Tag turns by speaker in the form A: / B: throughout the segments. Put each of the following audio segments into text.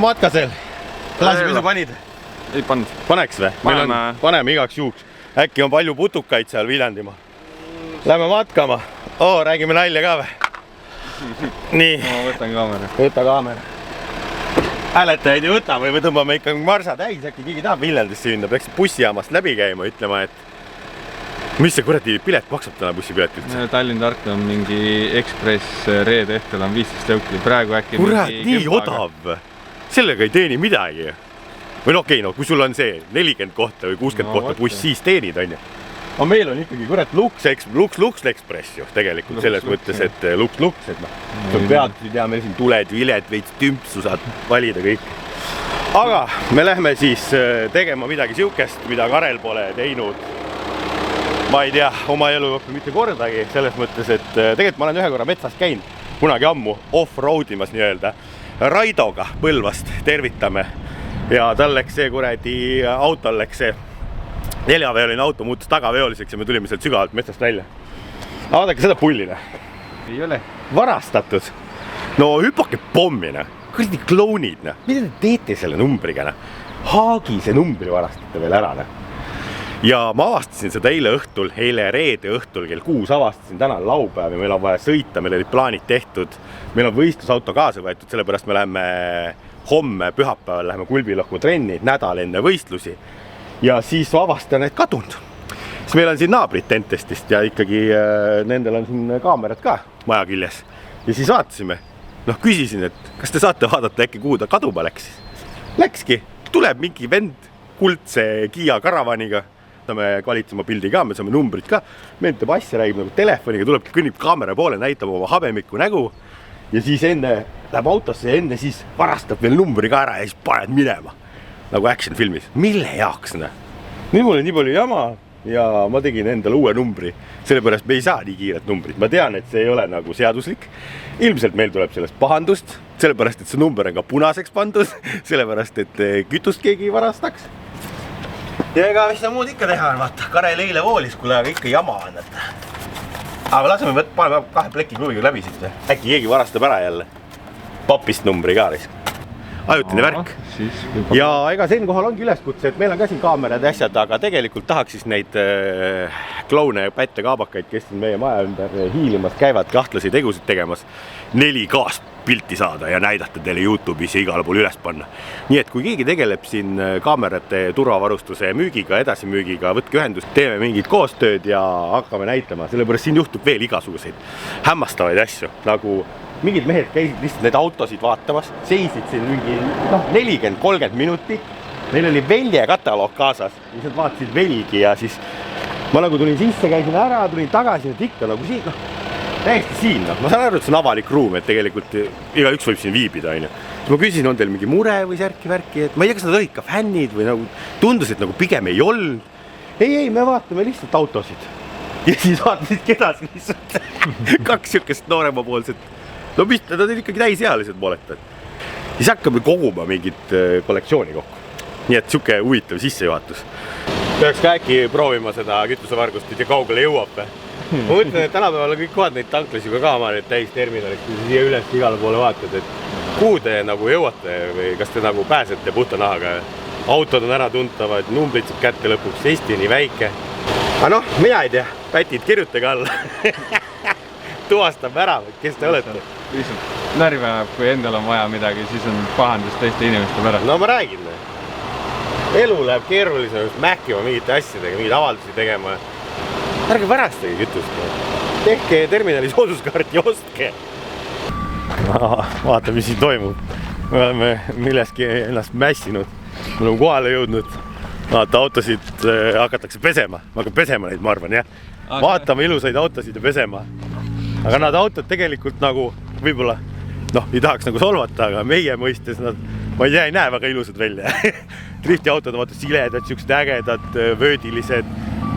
A: matkasel. Klaasipisu panid?
B: Ei pannud.
A: Paneks või? Paneme igaks juhuks. Äkki on palju putukaid seal Viljandimaa. Lähme matkama. Räägime nalja ka või? Nii.
B: Ma võtan kaamera.
A: Võta kaamera. Hääletajaid ei võta või tõmbame ikka marsa täis. Äkki keegi tahab Viljandisse minna. Peaks bussijaamast läbi käima, ütlema, et mis see kuradi pilet maksab täna bussipilet üldse?
B: Tallinn-Tartu on mingi Ekspress reede õhtul on 15 euki. Praegu äkki
A: kurat, nii odav. Sellega ei teeni midagi. Või okei, kui sul on see 40 kohta või 60 kohta buss, siis teenid, on ju. Aga meil on ikkagi kurat Lux Express ju tegelikult selles mõttes, et Lux, et sul peatusid ja meil siin tuled, viled, veits tümpsu saad valida kõik. Aga me lähme siis tegema midagi siukest, mida Karel pole teinud. Ma ei tea, oma elu õppi mitte kordagi selles mõttes, et tegelikult ma olen ühe korra metsas käinud, kunagi ammu off-roadimas nii-öelda. Raidoga Põlvast tervitame ja tal läks see kuradi autol läks see neljaveoline auto muutus tagaveoliseks ja me tulime sealt sügavalt metsast välja. Aga vaadake seda pullina.
B: Ei ole.
A: Varastatud. No hüpake pommina. Kuradi klounid. Mida te teete selle numbriga? Haagi see numbri varastate veel ära. Ja ma avastasin seda eile reede õhtul kell 6 avastasin täna laupäev ja meil on vaja sõita, meil olid plaanid tehtud. Meil on võistlusauto kaasa võetud, sellepärast me läheme homme pühapäeval läheme Kulbilohku trenni, nädal enne võistlusi. Ja siis avastan, et kadunud. Siis meil on siin naabrid Tentestist ja ikkagi nendel on siin kaamerad ka maja küljes. Ja siis vaatasime, küsisin, et kas te saate vaadata äkki kuhu ta kaduma läks. Läkski, tuleb mingi vend kuldse Kia karavaniga. Me kvalitsema pildi ka, me saame numbrid ka. Mentab asja, räägib nagu telefoniga, tuleb kõnnib kaamera poole, näitab oma habemikku nägu. Ja siis enne läheb autosse ja enne siis varastab veel numbri ka ära ja siis paned minema. Nagu action filmis. Mille jaoks? Nii mul on nii palju jama ja ma tegin endale uue numbri. Sellepärast me ei saa nii kiiret numbrit. Ma tean, et see ei ole nagu seaduslik. Ilmselt meil tuleb sellest pahandust. Sellepärast, et see number on ka punaseks pandud. Sellepärast, et kütust keegi varastaks. Ja ega mis ta muud ikka teha on, vaata. Karel eile voolis, kuule, aga ikka jama on. Aga laseme paneme 2 pleki kruviga läbi siit. Äkki keegi varastab ära jälle. Papist numbri ka risk. Ajutine värk. Ja ega sen kohal ongi üleskutse, et meil on ka siin kaamerad ja asjad, aga tegelikult tahaks siis neid kloune ja pätte kaabakaid, kes siin meie maja ümber hiilimas käivad, kahtlasi tegusid tegemas, 4K pilti saada ja näidata teile YouTube'is ja igal pool üles panna. Nii et kui keegi tegeleb siin kaamerate turvavarustuse müügiga, edasimüügiga, võtke ühendust, teeme mingid koostööd ja hakkame näitama, sellepärast siin juhtub veel igasuguseid hämmastavaid asju, nagu mingid mehed käisid lihtsalt need autosid vaatamas, seisid siin mingi 40-30 minutit, neil oli velje kataloog kaasas, lihtsalt vaatasid velgi ja siis ma nagu tulin sisse, käisin ära, tulin tagasi, et ikka nagu siin, täiesti siin, ma saan aru, et see on avalik ruum, et tegelikult igaüks võib siin viibida, on ju. Ma küsisin, on teil mingi mure või särki-värki, et ma ei tea, kas nad olid ka fännid või nagu tundus, et nagu pigem ei olnud. Ei, me vaatame lihtsalt autosid. Ja siis vaatasid kedasi lihtsalt 2 sükest nooremapoolset. No mis, nad on ikkagi täisealised mooletad. Siis hakkame koguma mingit kollektsiooni kokku. Nii et siuke huvitav sissejuhatus. Peaks ka äkki proovima seda kütusevargust, et kaugele jõuab. Ma mõtlen, et tänapäeval kõik kohad neid tanklas juba ka oma need täisterminalid, kui siia üles igale poole vaatad, et kuhu te nagu jõuate või kas te nagu pääsete puhta nahaga. Autod on ära tuntavad, numbrid saab kätte lõpuks, Eesti nii väike. Aga mina ei tea, pätid, kirjutage alla. Tuvastab ära, kes te olete.
B: Lihtsalt närvi annab, kui endal on vaja midagi, siis on pahandus teiste inimeste pärast.
A: No ma räägin. Elu läheb keerulisemaks mähkima mingite asjadega, mingid avaldusi tegema. Ärge varastage kütust. Tehke terminali sooduskaart ja ostke. Vaata, mis siin toimub. Me oleme milleski ennast mässinud. Me oleme kohale jõudnud. Vaata, autosid hakatakse pesema. Ma hakkan pesema neid, ma arvan, jah. Vaatame ilusaid autosid ja pesema. Aga nad autod tegelikult nagu, võib-olla, ei tahaks nagu solvata, aga meie mõistes nad, ma ei näe väga ilusad välja. Driftiautod on vaata siledad, siuksed ägedad, vöödilised,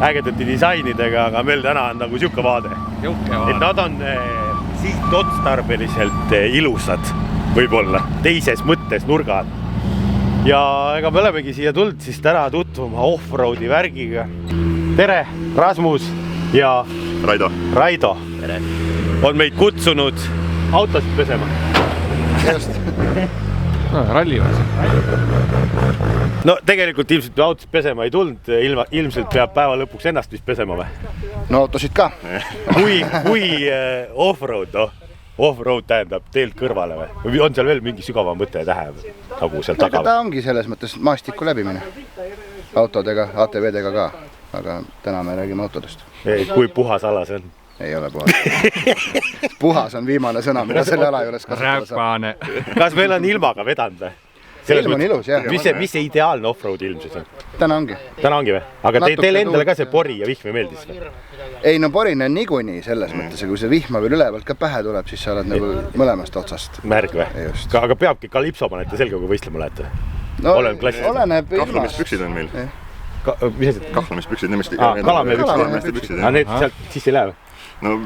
A: ägedate disainidega, aga meil täna on nagu siuke vaade. Et nad on sihtotstarbeliselt ilusad, võib-olla, teises mõttes nurgad. Ja ega me olemegi siia tulnud siis täna tutvuma off-roadi värgiga. Tere, Rasmus ja Raido. Tere. On meid kutsunud autosid pesema.
C: Just.
B: Rallivad.
A: No tegelikult ilmselt autosid pesema ei tulnud, ilmselt peab päeva lõpuks ennast vist pesema või?
C: No autosid ka.
A: Kui off-road, off-road tähendab teelt kõrvale või on seal veel mingi sügavam mõte ja tähe nagu seal taga?
C: Ta ongi selles mõttes maastiku läbimine. Autodega, ATV-dega ka, aga täna me räägime autodest.
A: Kui puhas ala see on?
C: Ei ole puhas. Puhas on viimane sõna, mida selle ala juures kasutada saab.
B: Räpane.
A: Kas meil on ilmaga vedanud või?
C: Ilm on ilus, jah.
A: Mis see ideaalne off-road ilm siis on?
C: Täna ongi.
A: Täna ongi või? Aga teile endale ka see pori ja vihm meeldis või?
C: Ei, no porine on niikuinii selles mõttes, kui see vihma veel ülevalt ka pähe tuleb, siis sa oled nagu mõlemast otsast.
A: Märg või? Aga peabki kalipso panete selga, kui võistlema lähete?
C: No, oleneb
D: kahtlamispüksid on meil.
A: Mis asjad?
D: Kahtlamispüksid, nemest
A: kalameepüksid. Aga need sealt sisse ei lähe või?
D: No,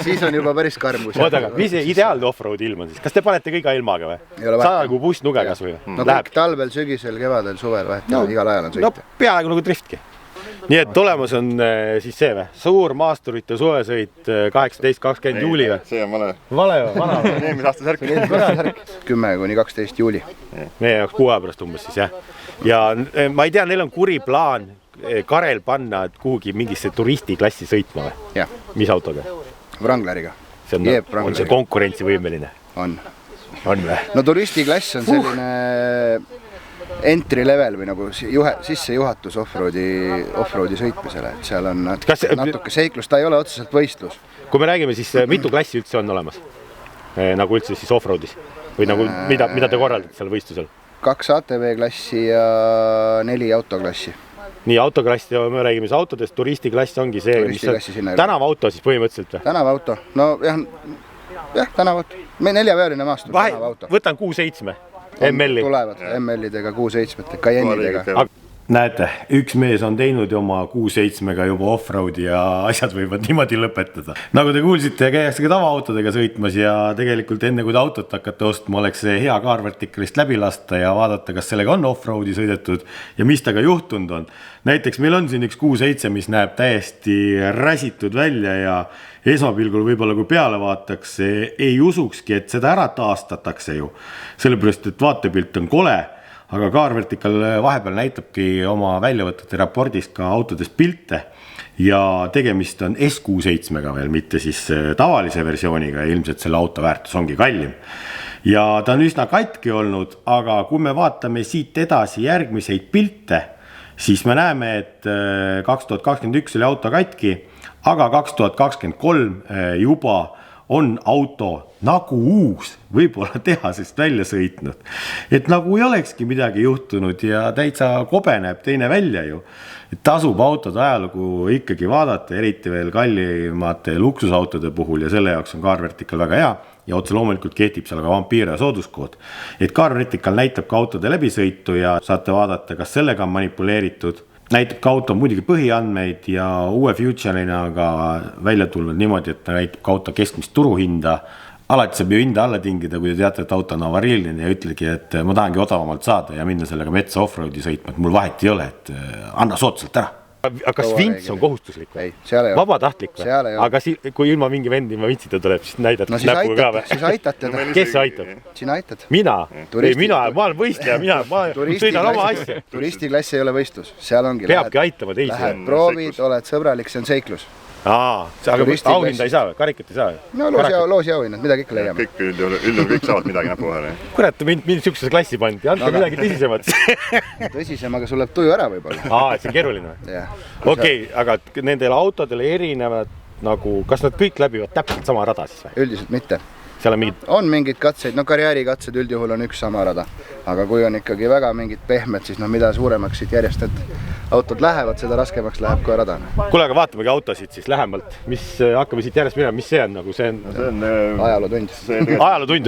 C: siis on juba päris karmus.
A: Oota, aga mis see ideaalne off-road ilm on siis? Kas te panete kõiga ilmaga või? Saada kui buss nuge kas või?
C: No kõik talvel, sügisel, kevadel, suvel, igal ajal on sõita.
A: No peaaegu nagu driftki. Nii et tulemas on siis see või? Suur maasturite suvesõit 18-20 juuli või?
D: See on vale.
A: Vale või? Vana või?
D: Eelmise aasta särk.
C: 10-12 juuli.
A: Meie jaoks 6 aja pärast umbes siis jah. Ja ma ei tea, neil on kuri plaan Karel panna kuhugi mingisse turistiklassi sõitma või?
C: Jah.
A: Mis autoga?
C: Wrangleriga.
A: On see konkurentsivõimeline?
C: On.
A: On või?
C: No turistiklass on selline entry level või nagu sissejuhatus off-roadi sõitmisele, et seal on natuke seiklus, ta ei ole otseselt võistlus.
A: Kui me räägime, siis mitu klassi üldse on olemas? Nagu üldse siis off-roadis? Või nagu mida te korraldate seal võistlusel? 2
C: ATV-klassi ja 4 autoklassi.
A: Nii, autoklassi, me räägime siis autodest, turistiklass ongi see, mis on tänavauto siis põhimõtteliselt või?
C: Tänavauto, no jah, tänavauto. Me 4-veoline maastur, tänavauto.
A: Võtan 6-7 ML-i.
C: Tulevad ML-idega, 6-7 Cayennidega.
A: Näete, üks mees on teinud oma 6-7-ga juba off-roadi ja asjad võivad niimoodi lõpetada. Nagu te kuulsite, käiakse ka tavaautodega sõitmas ja tegelikult enne kui te autot hakkate ostma, oleks see hea kaarvertikalist läbi lasta ja vaadata, kas sellega on off-roadi sõidetud ja mis taga juhtunud on. Näiteks meil on siin üks 6-7, mis näeb täiesti räsitud välja ja esmapilgul võib-olla kui peale vaataks, ei usukski, et seda ära taastatakse ju. Sellepärast, et vaatepilt on kole. Aga kaarvertikal vahepeal näitabki oma väljavõtete raportist ka autodest pilte ja tegemist on S6-7-ga veel, mitte siis tavalise versiooniga ja ilmselt selle auto väärtus ongi kallim. Ja ta on üsna katki olnud, aga kui me vaatame siit edasi järgmiseid pilte, siis me näeme, et 2021 oli auto katki, aga 2023 juba on auto nagu uus, võib-olla tehasest välja sõitnud. Et nagu ei olekski midagi juhtunud ja täitsa kobe näeb teine välja ju. Et tasub autode ajalugu ikkagi vaadata, eriti veel kallimate luksusautode puhul ja selle jaoks on kaarvertikal väga hea ja otse loomulikult kehtib seal ka vampiire ja sooduskood. Et kaarvertikal näitab ka autode läbisõitu ja saate vaadata, kas sellega on manipuleeritud. Näitab ka auto muidugi põhiandmeid ja uue future'ina ka välja tulnud niimoodi, et näitab ka auto keskmist turuhinda. Alati saab ju hinda alla tingida, kui te teate, et auto on avariiline ja ütlegi, et ma tahangi odavamalt saada ja minna sellega metsa off-roadi sõitma, et mul vahet ei ole, et anna soodsalt ära. Aga kas vints on kohustuslik või? Vabatahtlik või? Aga kui ilma mingi vend ilma vintsita tuleb, siis näidad näpuga ka või?
C: Siis aitad teda.
A: Kes aitab?
C: Sina aitad.
A: Mina? Ma olen võistleja, ma sõidan oma asja.
C: Turistiklass ei ole võistlus, seal ongi.
A: Peabki aitama teisi.
C: Lähed proovid, oled sõbralik, see on seiklus.
A: Aga auhinda ei saa või? Karikat ei saa või?
C: No loosi auhinnad, midagi ikka leiame.
D: Kõik saavad midagi näpu vahele.
A: Kurat, mind sihukese klassi pandi, andke midagi tõsisemat.
C: Tõsisem, aga sul läheb tuju ära võib-olla.
A: Et see on keeruline või? Okei, aga nendele autodele erinevad nagu, kas nad kõik läbivad täpselt sama rada siis või?
C: Üldiselt mitte.
A: On
C: mingid katseid, no karjäärikatsed üldjuhul on üks sama rada. Aga kui on ikkagi väga mingid pehmed, siis mida suuremaks siit järjest need autod lähevad, seda raskemaks läheb ka rada.
A: Kuule, aga vaatamegi autosid siis lähemalt. Hakkame siit järjest minema, mis see on? See
D: on
C: ajalootund.
A: Ajalootund?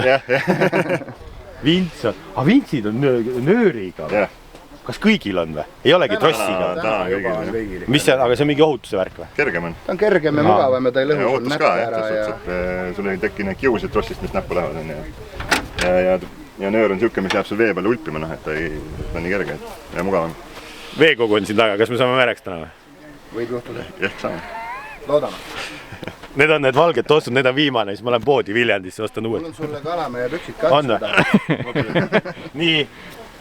A: Vintsid on nööriga või? Kas kõigil on või? Ei olegi trossiga? Mis see on, aga see on mingi ohutuse värk või?
D: Kergem on.
C: Ta on kergem ja mugavam ja ta ei lõhu sul näppe ära.
D: Sul ei teki need kiusid trossist, mis näppu lähevad. Ja nöör on siuke, mis jääb sul vee peale ulpima, et ta on nii kerge ja mugavam.
A: Veekogu on siin taga, kas me saame mereks täna või?
C: Võib juhtuda.
D: Ehk saame.
C: Loodame.
A: Need on need valged toostud, need on viimane, siis ma lähen poodi Viljandisse, ostan uued.
C: Mul on sulle Kalamehe püksid
A: On
C: katsuda.
A: Nii,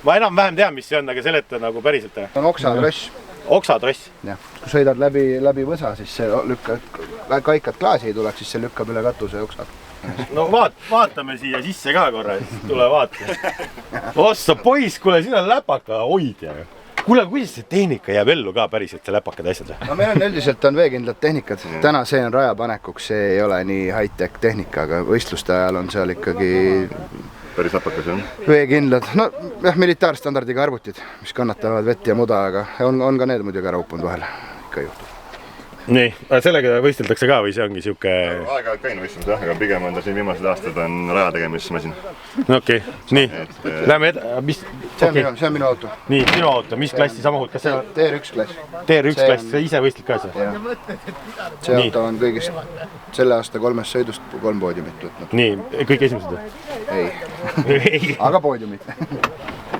A: ma enam-vähem tean, mis see on, aga seleta nagu päriselt.
C: On oksatross.
A: Oksatross.
C: Jah, kui sõidad läbi võsa, siis see lükkad, kaikad klaasi ei tuleks, siis see lükkab üle katuse oksad.
A: No vaatame siia sisse ka korra, siis tule vaata. Ossa poiss, kuule, siin on läpaka hoidja. Kuule, kuidas see tehnika jääb ellu ka päriselt, see läpakad asjad?
C: No meil on üldiselt on veekindlad tehnikad. Täna see on rajapanekuks, see ei ole nii high-tech tehnika, aga võistluste ajal on seal ikkagi
D: päris läpakas, jah?
C: Veekindlad, no jah, militaarstandardiga arvutid, mis kannatavad vett ja muda, aga on ka need muidugi ära uppunud vahel, ikka juhtub.
A: Nii, sellega võisteldakse ka või see ongi siuke...
D: Aeg-ajalt käin võistlemas, jah, aga pigem on ta siin viimased aastad on raja tegemismasin.
A: Okei, nii, lähme
C: See on minu auto.
A: Nii, sinu auto, mis klassi samahud, kas see on...
C: TR1 klass.
A: TR1 klass, sa ise võistled ka see?
C: See auto on kõigist selle aasta 3 sõidust 3 poodiumit võtnud.
A: Nii, kõik esimesed või?
C: Ei, aga poodiumit.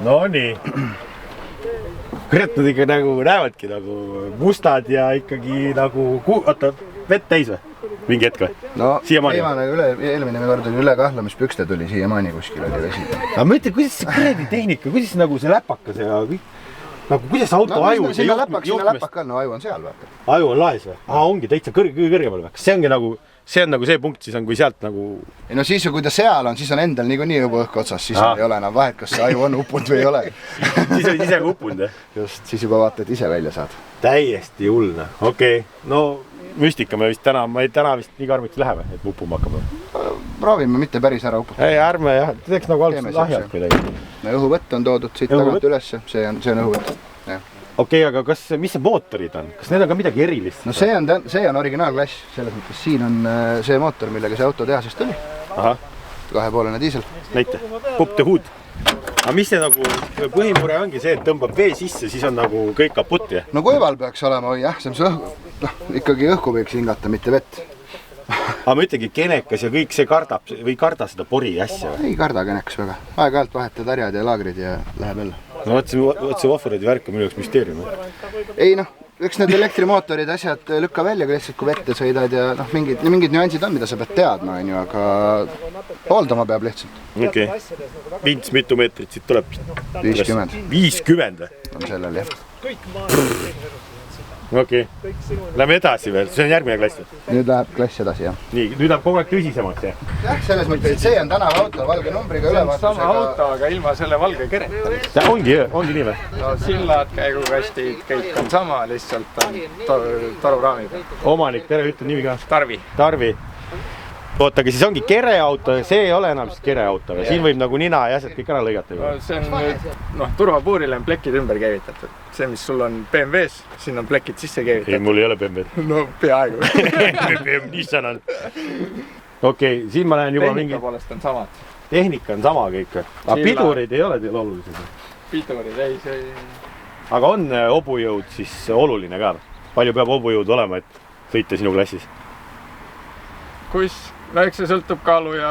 A: No nii. Kurat, nad ikka nagu näevadki nagu mustad ja ikkagi nagu... Oota, vett täis või? Mingi hetk või?
C: No,
A: siiamaani.
C: eelmine kord oli üle kahlamispükste tuli siiamaani kuskil oli vesi.
A: Aga ma ütlen, kuidas see kuredi tehnika, kuidas nagu see läpakas ja kõik... Nagu kuidas auto aju...
C: Sinna läpaka on, no aju on seal, vaata.
A: Aju on laes või? Ongi täitsa kõrgemal või? Kas see ongi nagu... See on nagu see punkt, siis on, kui sealt nagu...
C: Ei no siis, kui ta seal on, siis on endal niikuinii juba õhk otsas, siis ei ole enam vahet, kas see aju on uppunud või ei ole.
A: Siis olid ise ka uppunud, jah?
C: Just, siis juba vaata, et ise välja saad.
A: Täiesti hullne, okei. No müstika me vist täna vist nii karmiks läheme, et uppuma hakkame.
C: Proovime mitte päris ära uputada.
A: Ei, ärme jah, teeks nagu alguses lahjalt kuidagi.
C: Õhuvõtt on toodud siit tagant ülesse, see on õhuvõtt.
A: Okei, aga mis see mootorid on? Kas need on ka midagi erilist?
C: No see on originaalklass, selles mõttes siin on see mootor, millega see auto tehasest tuli.
A: Aha.
C: 2,5 diisel.
A: Näite, Pop the Hood. Aga mis see nagu põhimure ongi see, et tõmbab vee sisse, siis on nagu kõik kaputt, jah?
C: No kuival peaks olema, jah, see ikkagi õhku võiks hingata, mitte vett.
A: Aga ma ütlengi, kenekas ja kõik see kardab või ei karda seda pori asja?
C: Ei karda kenekas väga. Aeg-ajalt vahetad harjad ja laagrid ja läheb jälle.
A: No vaat see Wafferedi värk on minu jaoks müsteerium.
C: Ei noh, eks need elektrimootorid asjad lükka välja, kui lihtsalt kui vette sõidad ja noh, mingid nüansid on, mida sa pead teadma, aga hooldama peab lihtsalt.
A: Okei. Vints mitu meetrit siit tuleb?
C: 50.
A: 50?
C: On sellel, jah.
A: Okei. Lähme edasi veel, see on järgmine klass.
C: Nüüd läheb klass edasi, jah.
A: Nii, nüüd läheb kogu aeg tõsisemaks, jah?
C: Jah, selles mõttes, et see on tänava auto valge numbriga ülevaatusega.
B: Sama auto, aga ilma selle valge kereta.
A: Ongi nii või?
B: No sillad, käigukastid, kõik on sama, lihtsalt on toruraami peal.
A: Omanik, tere, ütle nimi ka.
B: Tarvi.
A: Oota, aga siis ongi kereauto ja see ei ole enam siis kereauto või? Siin võib nagu nina ja asjad kõik ära lõigata juba.
B: No see on nüüd, turvapuurile on plekid ümber käivitatud. See, mis sul on BMW-s, siin on plekid sisse käivitatud.
A: Ei, mul ei ole BMW-d.
B: No peaaegu.
A: Nissan on. Okei, siin ma lähen juba mingi...
B: Tehnika poolest on samad.
A: Tehnika on sama kõik. Aga pidurid ei ole teil olulised?
B: Pidurid, ei, see ei...
A: Aga on hobujõud siis oluline ka? Palju peab hobujõud olema, et sõita sinu klassis?
B: No eks see sõltub kaalu ja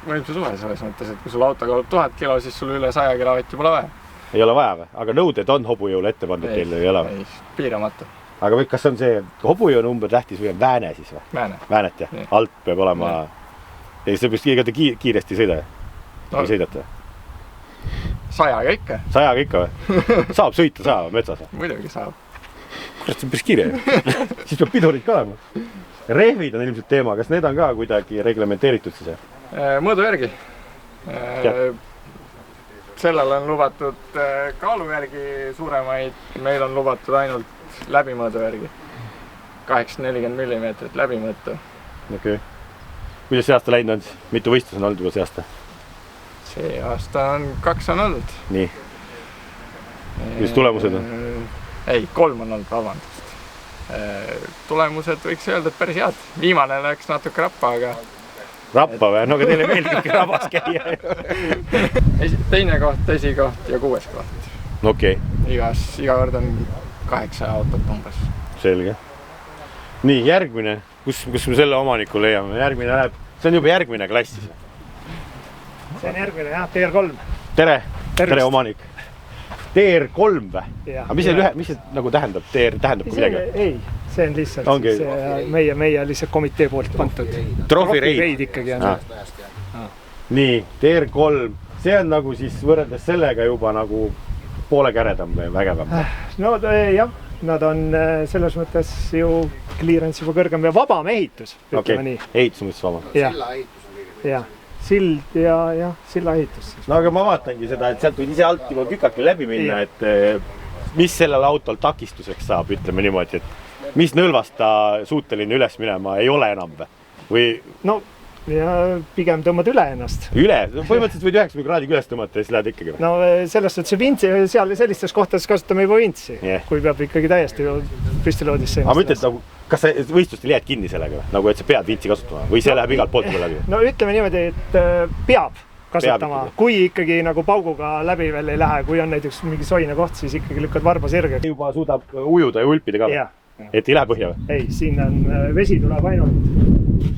B: võimsu suve selles mõttes, et kui sul auto kaalub 1000 kilo, siis sul üle 100 kilovatti pole vaja.
A: Ei ole vaja või? Aga nõuded on hobujõule ette pandud teil ei ole või?
B: Ei, piiramatu.
A: Aga kas on see hobujõu number tähtis või on vääne siis või? Väänet jah? Alt peab olema... Ja see peaks kiiresti sõida? Või sõidate?
B: 100-ga ikka.
A: 100-ga ikka või? Saab sõita metsas või?
B: Muidugi saab.
A: Kurat, see on päris kiire. Siis peab pidurid ka olema. Rehvid on ilmselt teema, kas need on ka kuidagi reglementeeritud siis?
B: Mõõdu järgi. Sellel on lubatud kaalu järgi suuremaid, meil on lubatud ainult läbimõõdu järgi. 840 mm läbimõõtu.
A: Okei. Kuidas see aasta läinud on? Mitu võistlus on olnud juba see aasta?
B: See aasta on 2 on olnud.
A: Nii. Mis tulemused on?
B: Ei, 3 on olnud, vabandust. Tulemused võiks öelda, et päris head. Viimane läks natuke rappa, aga... Rappa või? No aga teile meeldibki rabas käia. Teine koht, esikoht ja 6. koht. Okei. Iga kord on 8 autot umbes. Selge. Nii, järgmine. Kus me selle omaniku leiame? Järgmine läheb... See on juba järgmine klass siis.
E: See on järgmine, jah, TR3.
A: Tere omanik. TR3 või? Aga mis see nagu tähendab? TR tähendab kui midagi?
E: Ei, see on lihtsalt siis, meie lihtsalt komitee poolt pandud.
A: Trofireid
E: ikkagi on.
A: Nii, TR3, see on nagu siis võrreldes sellega juba nagu poole käredam või vägevam?
E: No jah, nad on selles mõttes ju clearance juba kõrgem ja vabam ehitus, ütleme nii.
A: Ehitus mõttes vabam.
C: Silla ehitus on kõige.
E: Jah, sild ja silla ehitus.
A: No aga ma vaatangi seda, et sealt võid ise alt juba kükake läbi minna, et mis sellel autol takistuseks saab, ütleme niimoodi, et mis nõlvast ta suuteline üles minema ei ole enam või? No,
E: ja pigem tõmbad üle ennast.
A: Üle? Põhimõtteliselt võid 90 kraadiga üles tõmmata ja siis lähed ikkagi või?
E: No sellest, et see vintsi, seal sellistes kohtades kasutame juba vintsi, kui peab ikkagi täiesti püstiloodisse.
A: Aga ma ütlen, nagu, kas sa võistlustel jääd kinni sellega, nagu et sa pead vintsi kasutama või see läheb igalt poolt läbi?
E: No ütleme niimoodi, et peab kasutama, kui ikkagi nagu pauguga läbi veel ei lähe, kui on näiteks mingi soine koht, siis ikkagi lükkad varba sirge.
A: Juba suudab ujuda ja ulpida ka või? Et ei lähe põhja või?
E: Ei, siin on vesi tuleb ainult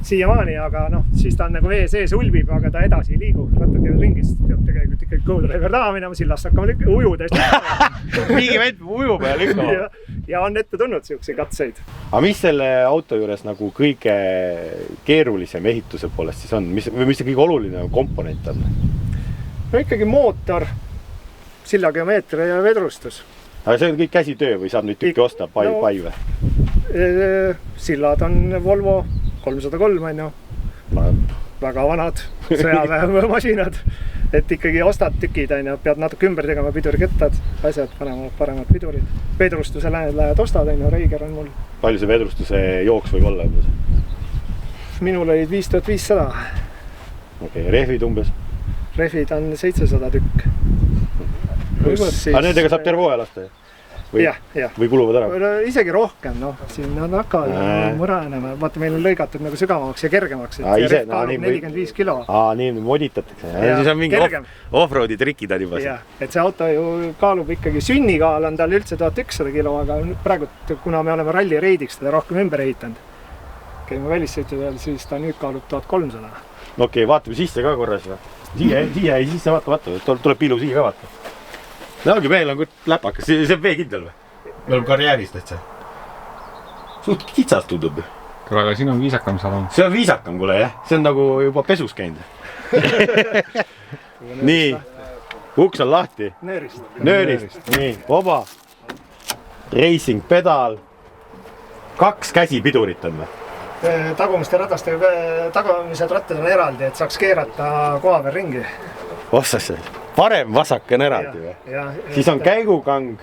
E: siiamaani, aga siis ta on nagu vees ees ulbib, aga ta edasi ei liigu. Natuke ringist peab tegelikult ikkagi go-driver taha minema, sillast hakkama ujuda.
A: Mingi vend ujuma ja lükkama.
E: Ja on ette tulnud siukse katseid.
A: Aga mis selle auto juures nagu kõige keerulisem ehituse poolest siis on? Mis see kõige oluline komponent on?
E: No ikkagi mootor, sillageomeetria ja vedrustus.
A: Aga see on kõik käsitöö või saab nüüd tükki osta pai või?
E: Sillad on Volvo 303 on ju, väga vanad sõjaväemasinad, et ikkagi ostad tükid on ju, pead natuke ümber tegema pidurikettad, asjad, panema paremad pidurid. Vedrustuse lähed ostad on ju, Reiger on mul.
A: Palju see vedrustuse jooks võib olla?
E: Minul olid 5500.
A: Okei, rehvid umbes?
E: Rehvid on 700 tükk.
A: Aga nendega saab terve hooaja lasta? Või kuluvad ära?
E: Isegi rohkem, siin on hakkavad mõranema. Vaata, meil on lõigatud nagu sügavamaks ja kergemaks, et see rehv kaalub 45 kilo.
A: Nii moditatakse. Siis on mingi off-roadi trikid on juba siin.
E: Et see auto ju kaalub ikkagi, sünnikaal on tal üldse 1100 kilo, aga praegu, kuna me oleme rallireidiks teda rohkem ümber ehitanud, käime välissõitu veel, siis ta nüüd kaalub 1300.
A: Okei, vaatame sisse ka korras. Siia ei sisse vaata, tuleb piilu siia ka vaata. No ongi, meil on läpakas, see on veekindel või? Me oleme karjääris täitsa. Suht kitsast tundub.
B: Kuule, aga siin on viisakam salon.
A: See on viisakam, kuule jah. See on nagu juba pesus käinud. Nii, uks on lahti. Nöörist. Nii, oba. Racing pedal. 2 käsipidurit on või?
E: Tagumiste tagumised rattad on eraldi, et saaks keerata koha peal ringi.
A: Ossas, parem vasak on eraldi või? Siis on käigukang.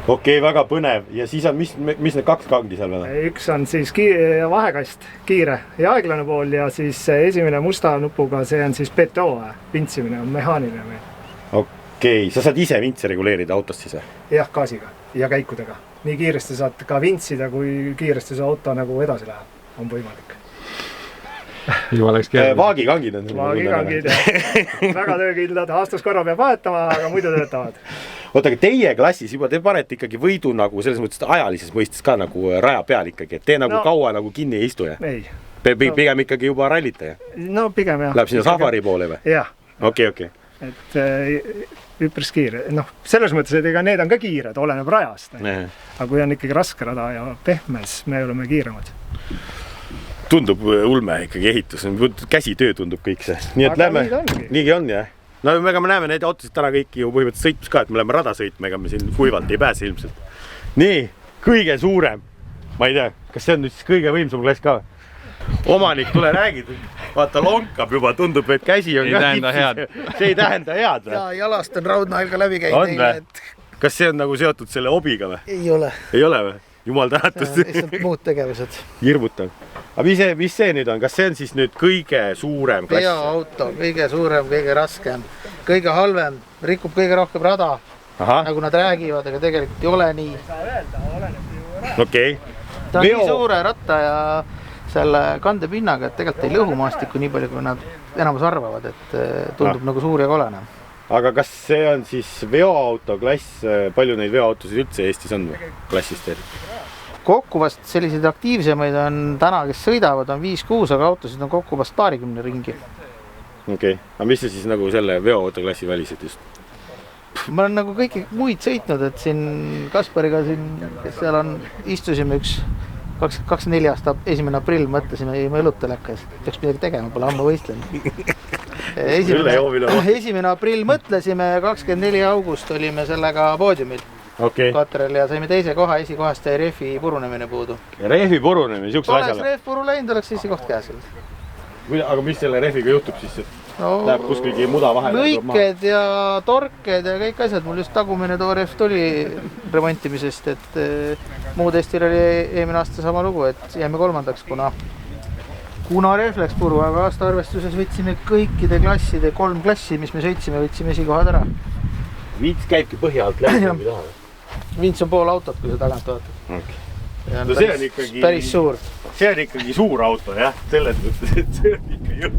A: Okei, väga põnev. Ja siis on, mis need 2 kangi seal veel? Üks
E: on siis vahekast, kiire ja aeglane pool ja siis esimene musta nupuga, see on siis PTO, vintsimine on mehaaniline.
A: Okei, sa saad ise vintsi reguleerida autost siis või?
E: Jah, gaasiga ja käikudega. Nii kiiresti saad ka vintsida, kui kiiresti see auto nagu edasi läheb, on võimalik.
A: Vaagikangid on.
E: Vaagikangid, väga töökindlad, aastas korra peab vahetama, aga muidu töötavad.
A: Oota, aga teie klassis juba te panete ikkagi võidu nagu selles mõttes ajalises mõistes ka nagu raja peal ikkagi, et te nagu kaua nagu kinni ei istu, jah?
E: Ei.
A: Pigem ikkagi juba rallita, jah?
E: No pigem jah.
A: Läheb sinna safari poole või?
E: Jah.
A: Okei.
E: Et üpris kiire. Selles mõttes, et ega need on ka kiired, oleneb rajast. Aga kui on ikkagi raske rada ja pehme, siis me oleme kiiremad.
A: Tundub ulme ikkagi ehitus, käsitöö tundub kõik see. Nii et lähme, niigi on jah. No me näeme neid autosid täna kõiki ju põhimõtteliselt sõitmas ka, et me läheme rada sõitma, ega me siin kuivalt ei pääse ilmselt. Nii, kõige suurem. Ma ei tea, kas see on nüüd siis kõige võimsam klass ka? Omanik, tule räägid. Vaata, lonkab juba, tundub, et käsi on ka tipsis. See ei tähenda head või?
C: Ja jalast on raudnaelga läbi käinud.
A: On või? Kas see on nagu seotud selle hobiga või?
C: Ei ole.
A: Ei ole või? Jumal tänatus.
C: Lihtsalt muud tegevused.
A: Hirmutav. Aga mis see nüüd on? Kas see on siis nüüd kõige suurem klass?
C: Veoauto, kõige suurem, kõige raskem, kõige halvem, rikub kõige rohkem rada. Nagu nad räägivad, aga tegelikult ei ole nii.
A: Okei.
C: Ta on nii suure ratta ja selle kandepinnaga, et tegelikult ei lõhu maastikku nii palju, kui nad enamus arvavad, et tundub nagu suur ja kolene.
A: Aga kas see on siis veoauto klass, palju neid veoautosid üldse Eestis on klassist?
C: Kokku vast selliseid aktiivsemaid on täna, kes sõidavad, on 5-6, aga autosid on kokku vast 20 ringi.
A: Okei, aga mis see siis nagu selle veoauto klassi välised just?
F: ma olen nagu kõiki muid sõitnud, et siin Kaspariga siin, kes seal on, istusime üks 24 aasta 1. aprill, mõtlesime, jõime õlut telekas, peaks midagi tegema, pole ammu võistlenud. 1. aprill mõtlesime, 24 august olime sellega poodiumil. Katrel ja saime teise koha, esikohast jäi rehvi purunemine puudu.
A: Rehvi purunemine, siukse asjale?
F: Oleks rehv puru läinud, oleks esikoht käes.
A: Aga mis selle rehviga juhtub siis? Läheb kuskilgi muda vahele?
F: Lõiked ja torked ja kõik asjad. Mul just tagumine too rehv tuli remontimisest, et muud Eestil oli eelmine aasta sama lugu, et jääme 3. kuna rehv läks puru, aga aasta arvestuses võtsime kõikide klasside 3 klassi, mis me sõitsime, võtsime esikohad ära.
A: Vints käibki põhja alt läbi või taha?
F: Vints on pool autot, kui sa tagant vaatad.
A: No see on ikkagi...
F: Päris suur.
A: See on ikkagi suur auto, jah. Selles mõttes, et see on ikka jõud.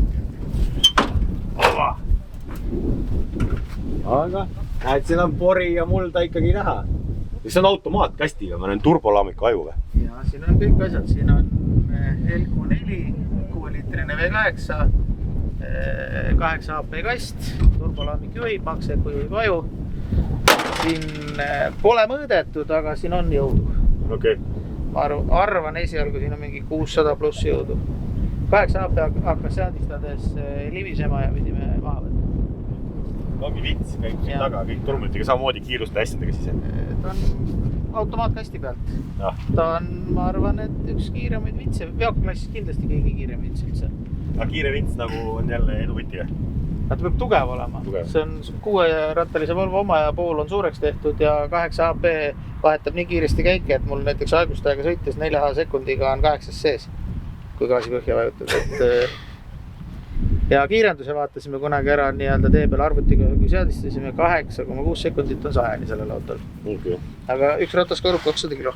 A: Oma! Aga näed, siin on pori ja mulda ikkagi näha. See on automaatkastiga, ma näen turbolaamiku aju või?
F: Ja siin on kõik asjad. Siin on LQ4, 6-liitrine V8, 8 AP kast, turbolaamik juhib, makseku juhib aju. Siin pole mõõdetud, aga siin on jõudu. Ma arvan esialgu siin on mingi 600 pluss jõudu. 8 AP hakkas seadistades libisema ja pidime maha võtta.
A: Ongi Vints, kõik siin taga, kõik turmulitega samamoodi kiiruste asjadega siis.
F: Ta on automaatkasti pealt. Ta on, ma arvan, et üks kiiremaid Vintse. Veoklassis kindlasti keegi kiirem Vints üldse.
A: Aga kiire Vints nagu on jälle edu võti või?
F: Nad peab tugev olema. See on 6-rattalise Volvo oma ja pool on suureks tehtud ja 8 AP vahetab nii kiiresti käike, et mul näiteks aeglustajaga sõites 4 sekundiga on 8 sees, kui gaasi põhja vajutad. Ja kiirenduse vaatasime kunagi ära nii-öelda tee peal arvutiga, kui seadistasime 8,6 sekundit on sajani sellel autol. Aga üks ratas korrub 200 kilo.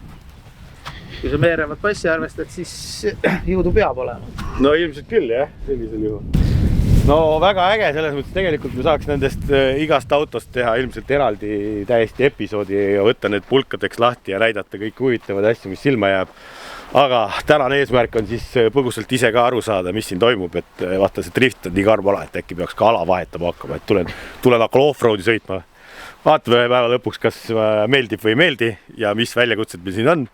F: Kui sa meerevad passi arvestad, siis jõudu peab olema.
A: No ilmselt küll jah, sellisel juhul. No väga äge, selles mõttes tegelikult me saaks nendest igast autost teha ilmselt eraldi täiesti episoodi ja võtta need pulkadeks lahti ja näidata kõik huvitavad asju, mis silma jääb. Aga tänane eesmärk on siis põgusalt ise ka aru saada, mis siin toimub, et vaata see drift on nii karm ala, et äkki peaks ka ala vahetama hakkama, et tulen hakka off-roadi sõitma. Vaatame päeva lõpuks, kas meeldib või ei meeldi ja mis väljakutsed meil siin on.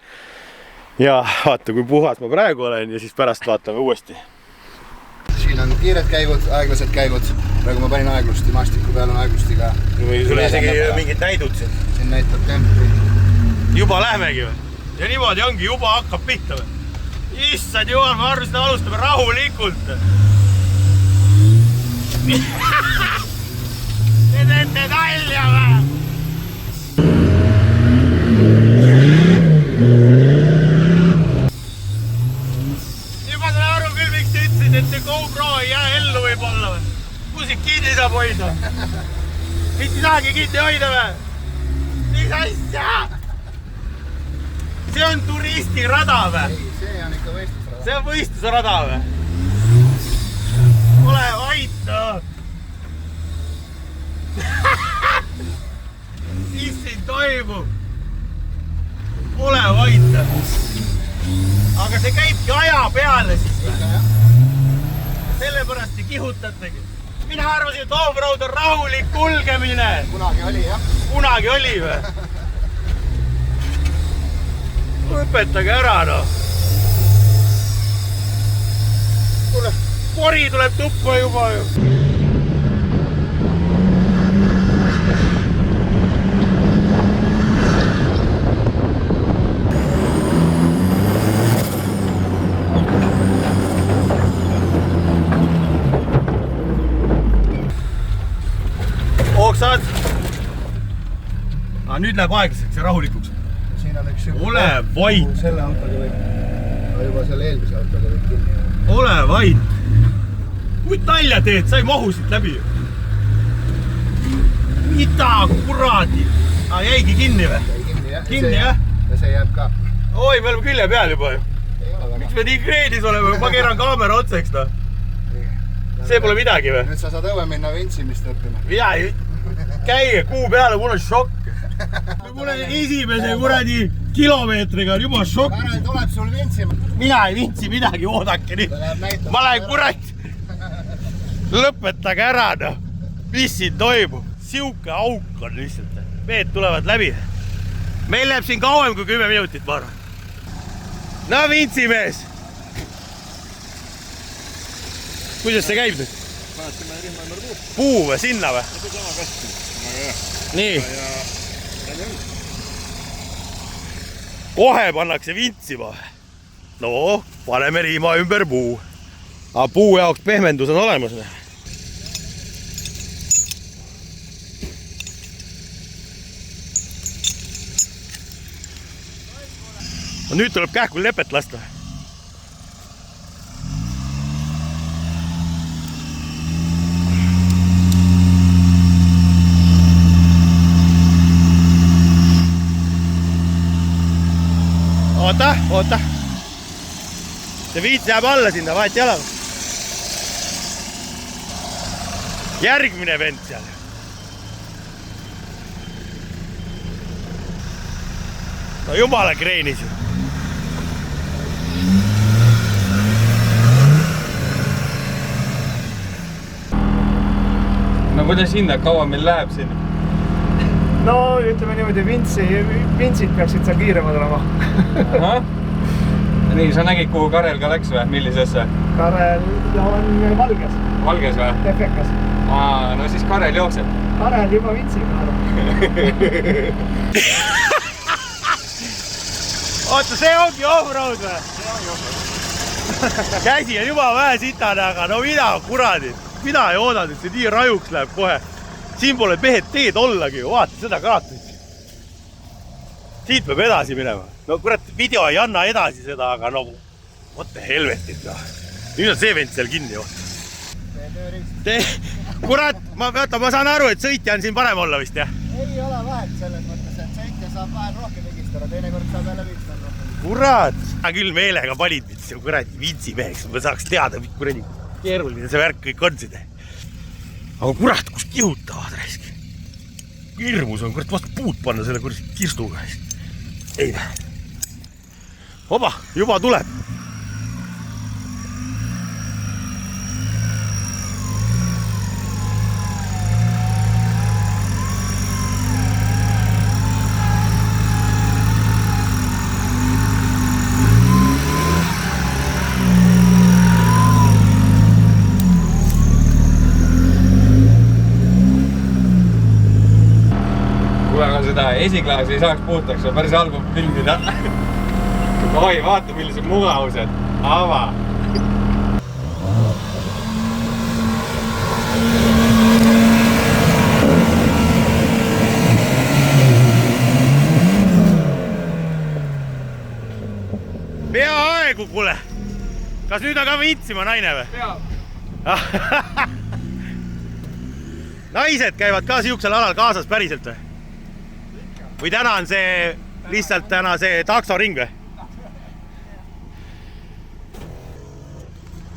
A: Ja vaata, kui puhas ma praegu olen ja siis pärast vaatame uuesti.
C: Siin on kiired käigud, aeglased käigud. Praegu ma panin aeglusti, maastiku peal on aeglustiga.
A: Sul isegi mingid näidud siin.
C: Siin näitab tempri.
A: Juba lähmegi või? Ja niimoodi ongi, juba hakkab pihta või? Issad jumal, ma arvasin, et alustame rahulikult. Te teete nalja või? Juba saan aru küll, miks te ütlesid, et see GoPro ei jää ellu võib olla või? Kus siit kinni saab hoida? Mitte saagi kinni hoida või? Mis asja? See on turistirada või?
C: Ei, see on ikka võistlusrada.
A: See on võistlusrada või? Ole vait, no! Mis siin toimub? Ole vait, no! Aga see käibki aja peale siis või? Sellepärast ei kihutatagi. Mina arvasin, et off-road on rahulik kulgemine.
C: Kunagi oli, jah.
A: Kunagi oli või? Õpetage ära, no. Kuule, pori tuleb tuppa juba ju. Oksad. Nüüd läheb aeglaseks ja rahulikuks. Ole vait!
C: Selle autoga võib, juba selle eelmise autoga võib kinni.
A: Ole vait! Kui nalja teed, sa ei mahu siit läbi. Mida kuradi? Jäigi kinni või?
C: Jäi kinni, jah.
A: Kinni, jah?
C: Ja see jääb ka.
A: Oi, me oleme külje peal juba ju. Miks me nii kreedis oleme? Ma keeran kaamera otseks, no. See pole midagi või?
C: Nüüd sa saad õue minna vintsimist õppima.
A: Mida ei... Käige kuu peale, mul on šokk. Mul on esimese kuradi kilomeetriga on juba šokk.
C: Karel tuleb sul vintsima.
A: Mina ei vintsi midagi, oodake nüüd. Ma lähen kurat. Lõpetage ära, no. Mis siin toimub? siuke auk on lihtsalt. Veed tulevad läbi. Meil läheb siin kauem kui 10 minutit, ma arvan. No Vintsi mees! Kuidas see käib nüüd?
D: Panetime rihma ümber puu.
A: Puu või sinna või?
D: See sama kasti. Aga jah.
A: Nii. Kohe pannakse vintsima. No, paneme rihma ümber puu. Aga puu jaoks pehmendus on olemas. No nüüd tuleb kähkul lepet lasta. Oota. See viits jääb alla sinna, vahet ei ole. Järgmine vend seal. No jumala kreenis ju.
B: No kuidas hindad, kaua meil läheb siin?
E: No ütleme niimoodi, vintsid peaksid seal kiiremad olema.
B: Nii, sa nägid, kuhu Karel ka läks või? Millisesse?
E: Karel on valges.
B: Valges või?
E: Tefekas.
B: No siis Karel jookseb.
E: Karel juba vintsiga arvab.
A: Oota, see ongi off-road või? Käsi on juba vähe sitane, aga no mina kuradi. Mina ei oodanud, et see nii rajuks läheb kohe. Siin pole mehed teed ollagi ju, vaata seda kraatit. Siit peab edasi minema. No kurat, video ei anna edasi seda, aga no, what the helvetit. Nüüd on see vend seal kinni ju. Kurat, ma saan aru, et sõitja on siin parem olla vist, jah?
C: Ei ole vahet selles mõttes, et sõitja saab vahel rohkem vigistada, teinekord saab jälle vigistada rohkem.
A: Kurat, küll meelega panid mind see kuradi vintsimeheks, ma saaks teada, kuradi keeruline see värk kõik on siin. Aga kurat, kus kihutavad raisk. Hirmus on, kurat, vastu puud panna selle kuradi kirstuga. Ei. Oba, juba tuleb.
B: Seda esiklaas ei saaks puhtaks, see on päris halb filmida. Oi, vaata, millised mugavused. Ava. Peaaegu, kuule. Kas nüüd on ka vintsima naine või?
E: Peab.
A: Naised käivad ka siuksel alal kaasas päriselt või? Või täna on see lihtsalt see taksoring või?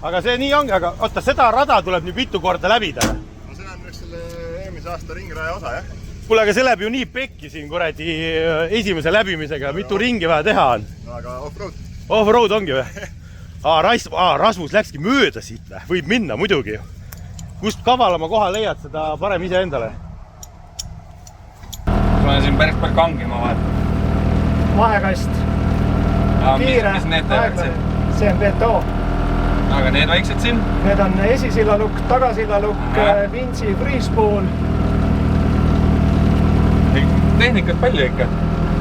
A: Aga see nii ongi, aga oota, seda rada tuleb nüüd mitu korda läbida.
D: No see on selle eelmise aasta ringraja osa, jah?
A: Kuule, aga see läheb ju nii pekki siin kuradi esimese läbimisega, mitu ringi vaja teha on.
D: No aga off-road.
A: Off-road ongi või? Rasmus läkski mööda siit või? Võib minna muidugi. Kust kavalama koha leiad, seda parem ise endale.
B: Ma olen siin päris palju kangima vahet.
E: Vahekast. Kiire,
B: mis need teevad siin?
E: See on BTO.
B: Aga need väiksed siin?
E: Need on esisillalukk, tagasillalukk, vintsi, freespool.
B: Tehnikat palju ikka?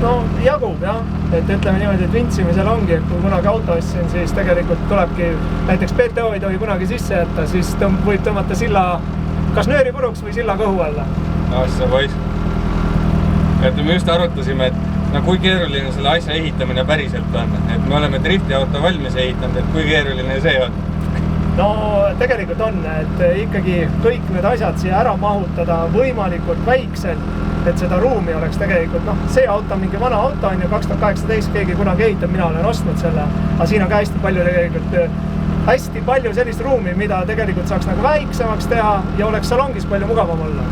E: No jagub jah, et ütleme niimoodi, et vintsimisel ongi, et kui kunagi auto ostsin, siis tegelikult tulebki, näiteks BTO ei tohi kunagi sisse jätta, siis võib tõmmata silla kas nööri puruks või silla kõhu alla.
B: Asja poiss. Et me just arutasime, et kui keeruline selle asja ehitamine päriselt on. Et me oleme driftiauto valmis ehitanud, et kui keeruline see on?
E: No tegelikult on, et ikkagi kõik need asjad siia ära mahutada võimalikult väikselt, et seda ruumi oleks tegelikult, see auto on mingi vana auto, on ju 2018, keegi kunagi ehitab, mina olen ostnud selle, aga siin on ka hästi palju sellist ruumi, mida tegelikult saaks nagu väiksemaks teha ja oleks salongis palju mugavam olla.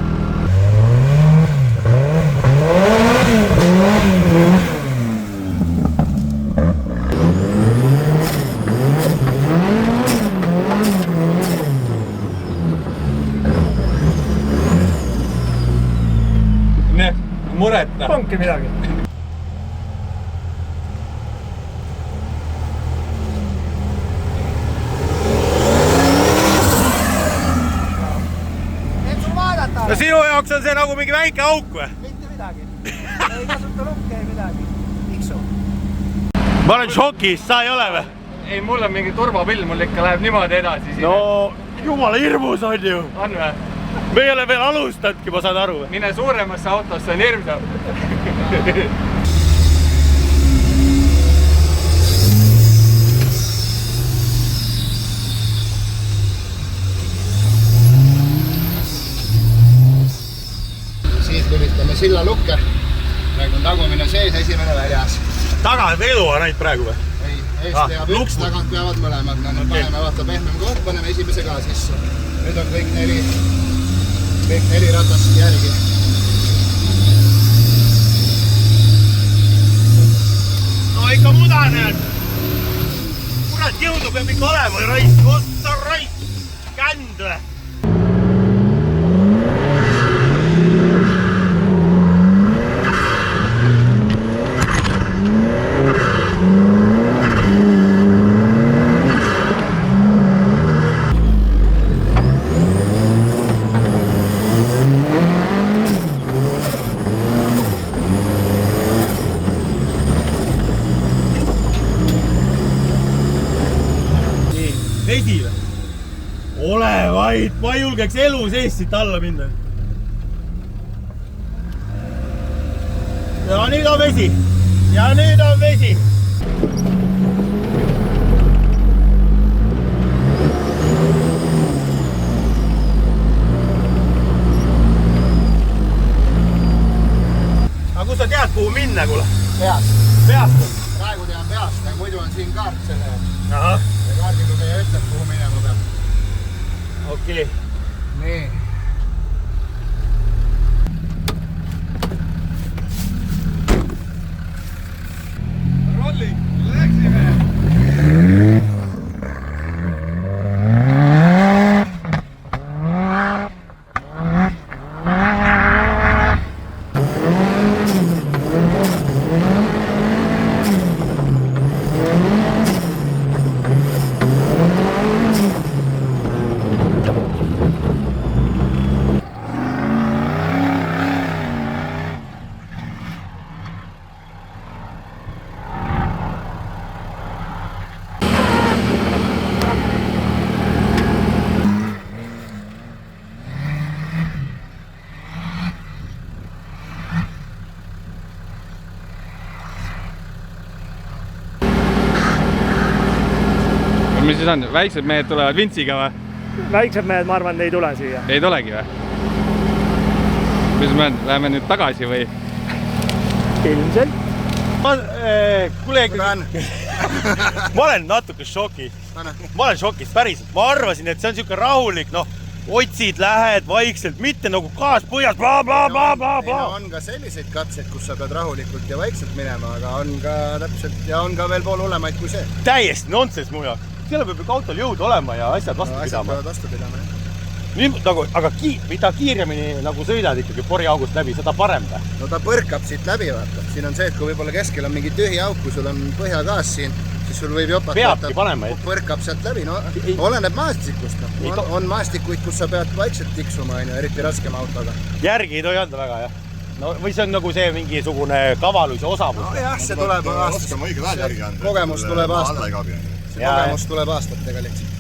E: polnudki midagi.
A: No sinu jaoks on see nagu mingi väike auk või?
E: Mitte midagi. Ei kasuta lukke, ei midagi. Iksu.
A: Ma olen šokis, sa ei ole või?
B: Ei, mul on mingi turvapill, mul ikka läheb niimoodi edasi siin.
A: No, jumala hirmus on ju.
B: On või?
A: Me ei ole veel alustanudki, ma saan aru.
B: Mine suuremasse autosse, on hirmsam.
C: Siit lülitame silla lukke. Praegu on tagumine sees, esimene väljas.
A: Taga vedu on ainult praegu või?
C: Ei, eest teab üks, tagant peavad mõlemad. No, nüüd paneme vaata pehmem koht, paneme esimese ka sisse. Nüüd on kõik neli ratast järgi.
A: No ikka mudane on. Kurat, jõudu peab ikka olema raisk. Osta raisk. Känd või? Vesi või? Ole vaid, ma ei julgeks elu sees siit alla minna. Ja nüüd on vesi. Ja nüüd on vesi. Aga kus sa tead, kuhu minna, kuule?
C: Peast.
A: Peast?
C: Praegu tean peast, aga muidu on siin kaart selle.
A: Ahah.
C: Ja kaardiga meie ütleb, kuhu minema peab.
A: Okei.
C: Nii.
B: Rolli, läksime! Mis siis on? Väiksed mehed tulevad vintsiga või?
E: Väiksed mehed, ma arvan, ei tule siia.
B: Ei tulegi või? Mis me on? Läheme nüüd tagasi või?
E: Ilmselt.
A: Kuule, ma olen natuke šokis. Ma olen šokis, päriselt. Ma arvasin, et see on siuke rahulik, noh, otsid, lähed vaikselt, mitte nagu gaas põhjas, bla, bla, bla, bla, bla.
C: On ka selliseid katseid, kus sa pead rahulikult ja vaikselt minema, aga on ka täpselt ja on ka veel pool hullemaid kui see.
A: Täiesti nonsense mu jaoks. Selle peab ikka autol jõud olema ja asjad vastu pidama.
C: Asjad peavad vastu pidama, jah.
A: Nii, nagu, aga mida kiiremini nagu sõidad ikkagi poriaugust läbi, seda parem või?
C: No ta põrkab siit läbi, vaata. Siin on see, et kui võib-olla keskel on mingi tühi auk, kui sul on põhjagaas siin, siis sul võib jopat
A: peabki panema, et
C: põrkab sealt läbi. No, oleneb maastikust. On maastikuid, kus sa pead vaikselt tiksuma, eriti raskema autoga.
A: Järgi ei tohi anda väga, jah? No, või see on nagu see mingisugune kavalus ja osavus?
C: No jah, see tuleb aastast.
D: Oskama õige väel järgi anda.
C: Kogemus tuleb aastat. See kogemus tuleb aastatega lihtsalt.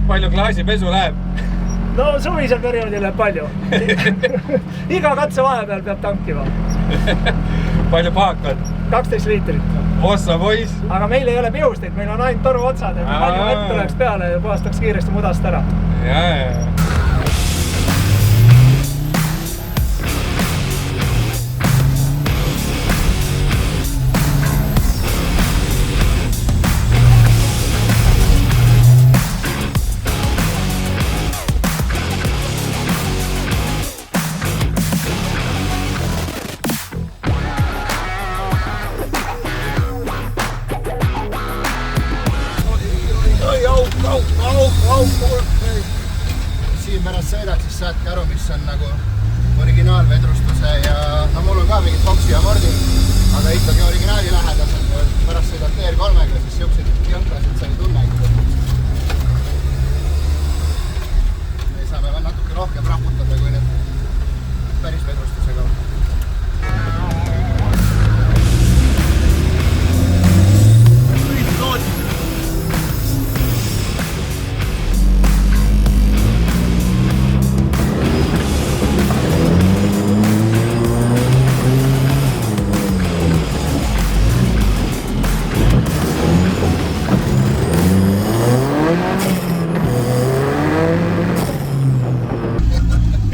B: Palju klaasipesu läheb?
E: No suvisel perioodil läheb palju. Iga katse vahepeal peab tankima.
B: Palju paakad?
E: 12 liitrit.
B: Ossa poiss.
E: Aga meil ei ole pihusteid, meil on ainult toru otsad, et palju vett tuleks peale ja puhastaks kiiresti mudast ära.
B: Ja.
C: siin pärast sõidad, siis saadki aru, mis on nagu originaalvedrustuse ja no mul on ka mingid Foxi ja Mordi, aga ikkagi originaali lähedased. Pärast sõidad TR3-ga, siis siuksed jõnkasid sa ei tunnegi. Me saame veel natuke rohkem raputada kui need päris vedrustusega.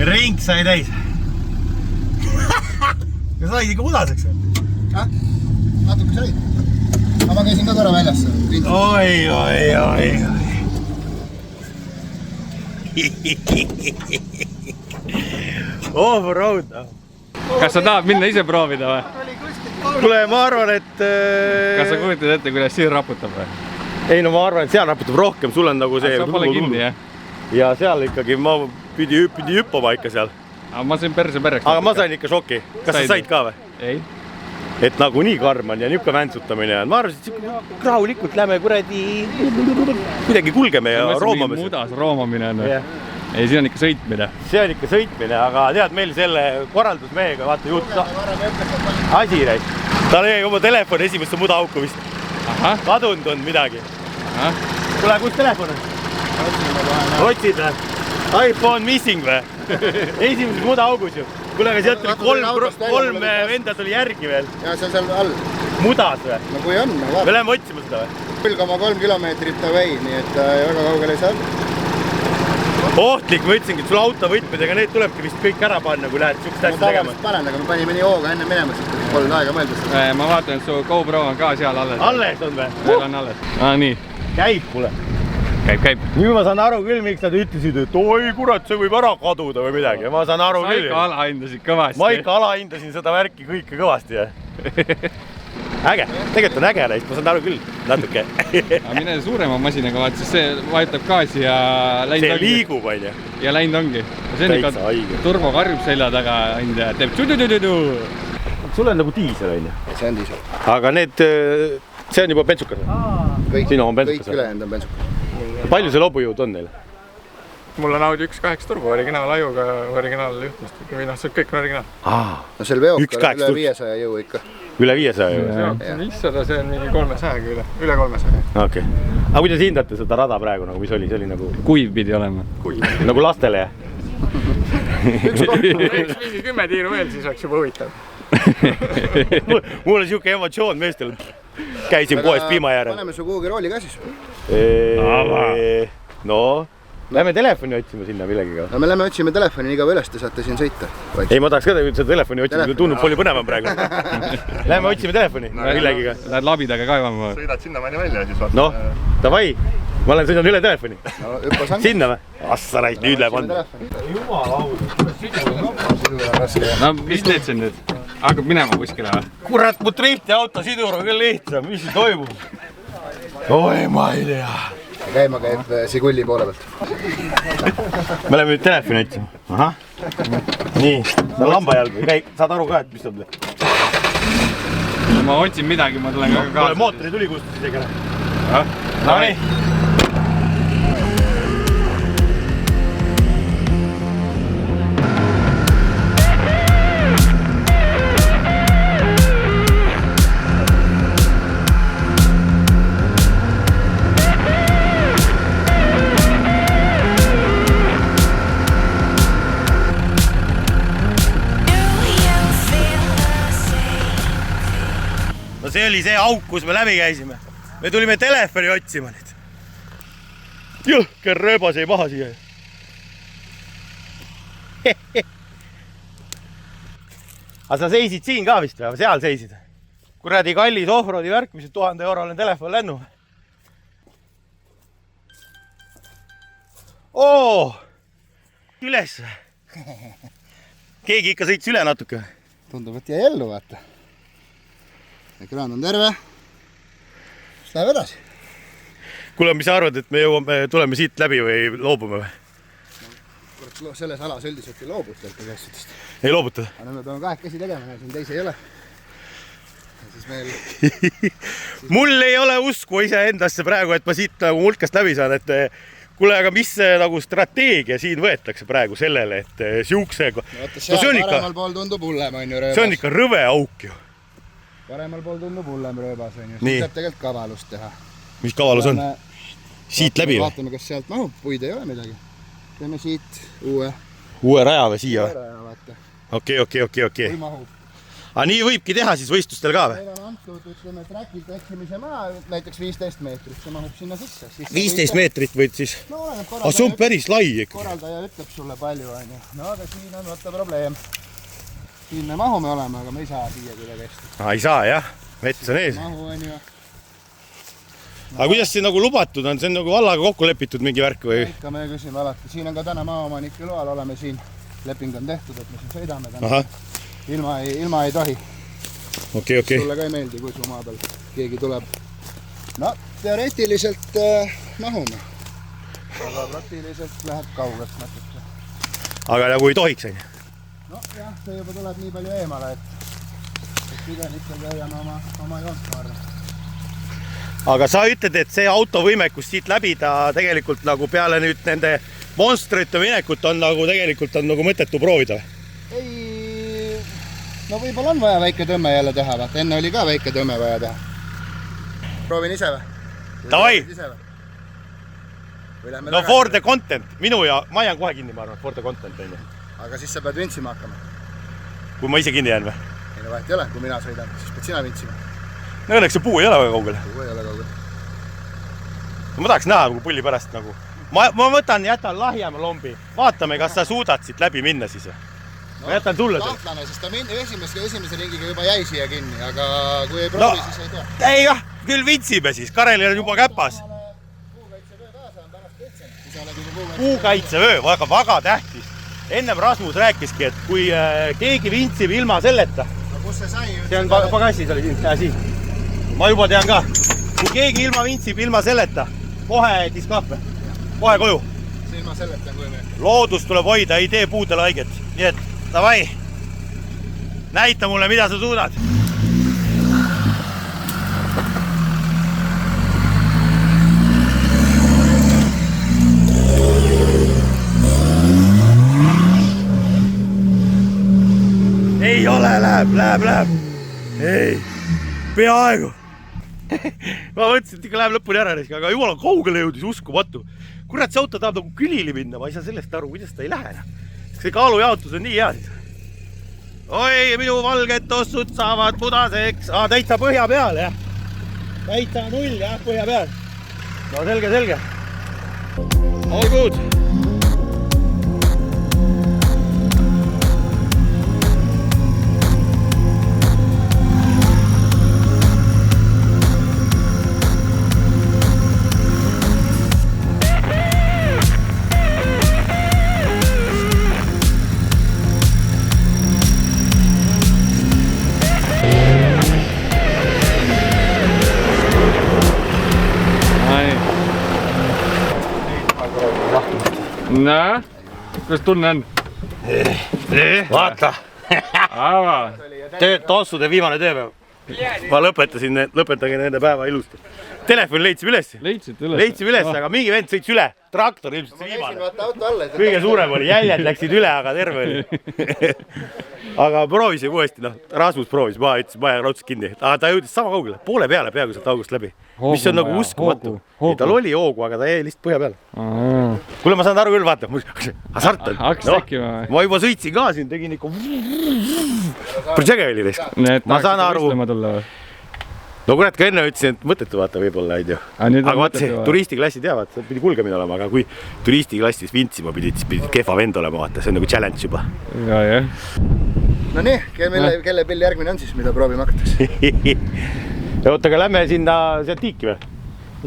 A: Ring sai täis. Ja said ikka mudaseks või?
C: Natuke said. Aga ma käisin ka korra väljas.
A: Oi. Off-road.
B: Kas sa tahad minna ise proovida või?
A: Kuule, ma arvan, et...
B: Kas sa kujutad ette, kuidas siin raputab või?
A: Ei, no ma arvan, et seal raputab rohkem. Sul on nagu see...
B: Sa pole kinni, jah?
A: Ja seal ikkagi ma pidi hüppama ikka seal.
B: Aga ma sain perse perreks.
A: Aga ma sain ikka šoki. Kas sa said ka või?
B: Ei.
A: Et nagu nii karm on ja niuke väntsutamine. Ma arvasin, et rahulikult lähme kuidagi kulgeme ja roomame.
B: Mudas roomamine on. Ei, siin on ikka sõitmine. See
A: on ikka sõitmine, aga tead meil selle korraldusmehega, vaata juht asi reis. Ta lõi oma telefoni esimesse mudaauku vist. Kadunud on midagi. Tule, kus telefon on? Otsid või? iPhone missing või? Esimeses mudaaugus ju. Kuule, aga sealt tuli kolm venda tuli järgi veel.
C: Ja see on seal all.
A: Mudas või?
C: No kui on, no vaata.
A: Me läheme otsima seda või?
C: 0,3 kilomeetrit away, nii et väga kaugele ei saa.
A: Ohtlik, ma ütlesingi, et sul autovõtmedega need tulebki vist kõik ära panna, kui lähed siukest asja tegema.
C: Ma panen, aga me panime nii hooga enne minema, siis polnud aega mõelda.
B: Ma vaatan, et su GoPro on ka seal alles.
A: Alles on või?
B: Seal on alles. Nii.
A: Käib kuule.
B: Käib.
A: Nüüd ma saan aru küll, miks nad ütlesid, et oi kurat, see võib ära kaduda või midagi. Ma saan aru küll.
B: Sa ikka alahindasid kõvasti.
A: Ma ikka alahindasin seda värki kõike kõvasti. Äge, tegelikult on äge näist, ma saan aru küll, natuke.
B: Aga mine suurema masinaga vaat, siis see vajutab gaasi ja läinud
A: ongi. See liigub, on ju.
B: Ja läinud ongi. See on ikka turbo karjub selja taga ja teeb tšu-tšu-tšu-tšu.
A: Sul on nagu diisel, on ju?
C: See on diisel.
A: Aga need, see on juba bensukas.
C: Kõik ülejäänud on bensukas.
A: Palju see lobujõud on neil?
B: Mul on Audi 1.8 turbo, originaalajuga, originaaljuhtmist. Või noh, see kõik on originaal.
C: No seal veokal üle 500 jõu ikka.
A: Üle 500 jõu?
B: See on 500, see on mingi 300 üle 300.
A: Okei. Aga kuidas hindate seda rada praegu, mis oli? See oli nagu...
B: Kuiv pidi olema.
A: Nagu lastele, jah?
B: Üks mingi 10 tiiru veel, siis oleks juba huvitav.
A: Mul on siuke emotsioon meestel. Käisin poes piima järel.
C: Paneme su kuhugi rooli ka siis.
A: No, lähme telefoni otsima sinna millegiga.
C: No me lähme otsime telefoni, nii kaua üles te saate siin sõita.
A: Ei, ma tahaks ka seda telefoni otsima, tundub palju põnevam praegu. Lähme otsime telefoni millegiga.
B: Lähed labidaga kaevama.
D: Sõidad sinnamaani välja ja siis vaata.
A: No, davai. Ma olen sõidan üle telefoni. Sinna või? Assa räis, nüüd läheb anda.
B: No, mis teed siin nüüd? Hakkab minema kuskile või?
A: Kurat, mu drifti auto sidur on küll lihtsam, mis siin toimub? Oi, ma ei tea.
C: Käima käib Sigulli poole pealt.
A: Me oleme nüüd telefoni otsima. Ahah. Nii, see on lambajalg. Saad aru ka, et mis on?
B: Ma otsin midagi, ma tulen ka kaasa.
A: Mootori tuli kustus isegi ära. No nii. See oli see auk, kus me läbi käisime. Me tulime telefoni otsima nüüd. Jõhker rööbas ei maha siia. Aga sa seisid siin ka vist või? Seal seisid? Kuradi kallis offroadi värk, mis 1000 eurole telefon lennu. Üles. Keegi ikka sõits üle natuke.
C: Tundub, et jäi ellu, vaata. Ekraan on terve. Siis läheb edasi.
A: kuule, mis sa arvad, et me tuleme siit läbi või loobume või?
C: Selles alas üldiselt ei loobuta asjadest.
A: Ei loobuta?
C: Aga me peame kahekesi tegema, siin teisi ei ole. Siis meil...
A: Mul ei ole usku iseendasse praegu, et ma siit nagu mulkast läbi saan, et kuule, aga mis nagu strateegia siin võetakse praegu sellele, et siuksega...
C: Paremal pool tundub hullem, on ju rööbas.
A: See on ikka rõve auk ju.
C: Paremal pool tundub hullem rööbas, on ju. Siin peab tegelikult kavalust teha.
A: Mis kavalus on? Siit läbi või?
C: Vaatame, kas sealt mahub, puid ei ole midagi. Teeme siit
A: uue raja või siia? Okei.
C: Kui mahub.
A: Aga nii võibki teha siis võistlustel ka või?
C: Meil on antud, ütleme, trakilt eksimise maa, näiteks 15 meetrit, see mahub sinna sisse.
A: 15 meetrit võid siis?
C: No oleneb
A: korraldaja. See on päris lai ikka.
C: Korraldaja ütleb sulle palju, on ju. No aga siin on vaata probleem. Siin me mahume olema, aga me ei saa siia kuidagi hästi.
A: Ei saa jah, mets on ees.
C: Mahu on ju.
A: Aga kuidas see nagu lubatud on? See on nagu vallaga kokku lepitud mingi värk või?
C: Ikka me küsime alati. Siin on ka täna maaomanike loal, oleme siin. Leping on tehtud, et me siin sõidame täna. Ilma ei tohi.
A: Okei.
C: Sulle ka ei meeldi, kui su maa peal keegi tuleb. No, teoreetiliselt mahume. Aga praktiliselt läheb kaugelt natuke.
A: Aga nagu ei tohiks, on ju?
C: No jah, see juba tuleb nii palju eemale, et pigem ikkagi hoiame oma joont maarda.
A: Aga sa ütled, et see autovõimekus siit läbida tegelikult nagu peale nüüd nende monstrite minekut on nagu tegelikult on nagu mõttetu proovida?
C: Ei, no võib-olla on vaja väike tõmme jälle teha, vaata enne oli ka väike tõmme vaja teha. Proovin ise või?
A: Davai! No for the content, minu ja ma jään kohe kinni, ma arvan, for the content on ju.
C: Aga siis sa pead vintsima hakkama.
A: Kui ma ise kinni jään või?
C: Ei no vahet ei ole, kui mina sõidan, siis pead sina vintsima.
A: No õnneks see puu ei ole väga kaugel.
C: Puu ei ole kaugel.
A: Ma tahaks näha nagu pulli pärast nagu. Ma jätan lahjama lombi. Vaatame, kas sa suudad siit läbi minna siis. Ma jätan sulle selle.
C: Kahtlane, sest ta esimese ringiga juba jäi siia kinni, aga kui ei proovi, siis ei tea.
A: Ei jah, küll vintsime siis. Karelil on juba käpas.
C: Puukaitsevöö kaasa on pärast petsen.
A: Puukaitsevöö, väga tähtis. Ennem Rasmus rääkiski, et kui keegi vintsib ilma selleta.
C: No kus see sai?
A: See on pagassis oli siin. Ma juba tean ka. Kui keegi vintsib ilma selleta, kohe diskahve. Kohe koju.
C: See ilma selleta on kujume.
A: Loodust tuleb hoida, ei tee puudele haiget. Nii et, davai. Näita mulle, mida sa suudad. Ei ole, läheb. Ei, peaaegu. Ma mõtlesin, et ikka läheb lõpuni ära, aga jumala kaugele jõudis, uskumatu. Kurat, see auto tahab nagu külili minna, ma ei saa sellest aru, kuidas ta ei lähe. See kaalujaotus on nii hea siis. Oi, minu valged tossud saavad pudaseks. Täitsa põhja peal, jah. Täitsa null, jah, põhja peal. No selge. All good.
B: Nää, kuidas tunne on?
A: Vaata. Tossude viimane tööpäev. Ma lõpetage nende päeva ilusti. Telefon leidsime üles. Leidsime üles, aga mingi vend sõits üle. Traktor ilmselt see viimane. Kõige suurem oli, jäljed läksid üle, aga terve oli. Aga proovisime uuesti, Rasmus proovis, ma ütlesin, ma jään raudselt kinni. Aga ta jõudis sama kaugele, poole peale peaaegu sealt august läbi. Mis on nagu uskumatu. Tal oli hoogu, aga ta jäi lihtsalt põhja peale. Kuule, ma saan aru küll, vaata. Hasart on. Ma juba sõitsin ka siin, tegin ikka... Prõsege oli risk. Ma saan aru. No kurat, ka enne ütlesin, et mõttetu vaata võib-olla, ei tea. Aga vaata see turistiklassi teavad, see pidi kulgemine olema, aga kui turistiklassis vintsima pidid, siis pidid kehva vend olema, vaata, see on nagu challenge juba.
C: No nii, kelle pilli järgmine on siis, mida proovima hakatakse?
A: Oota, aga lähme sinna sealt tiiki või?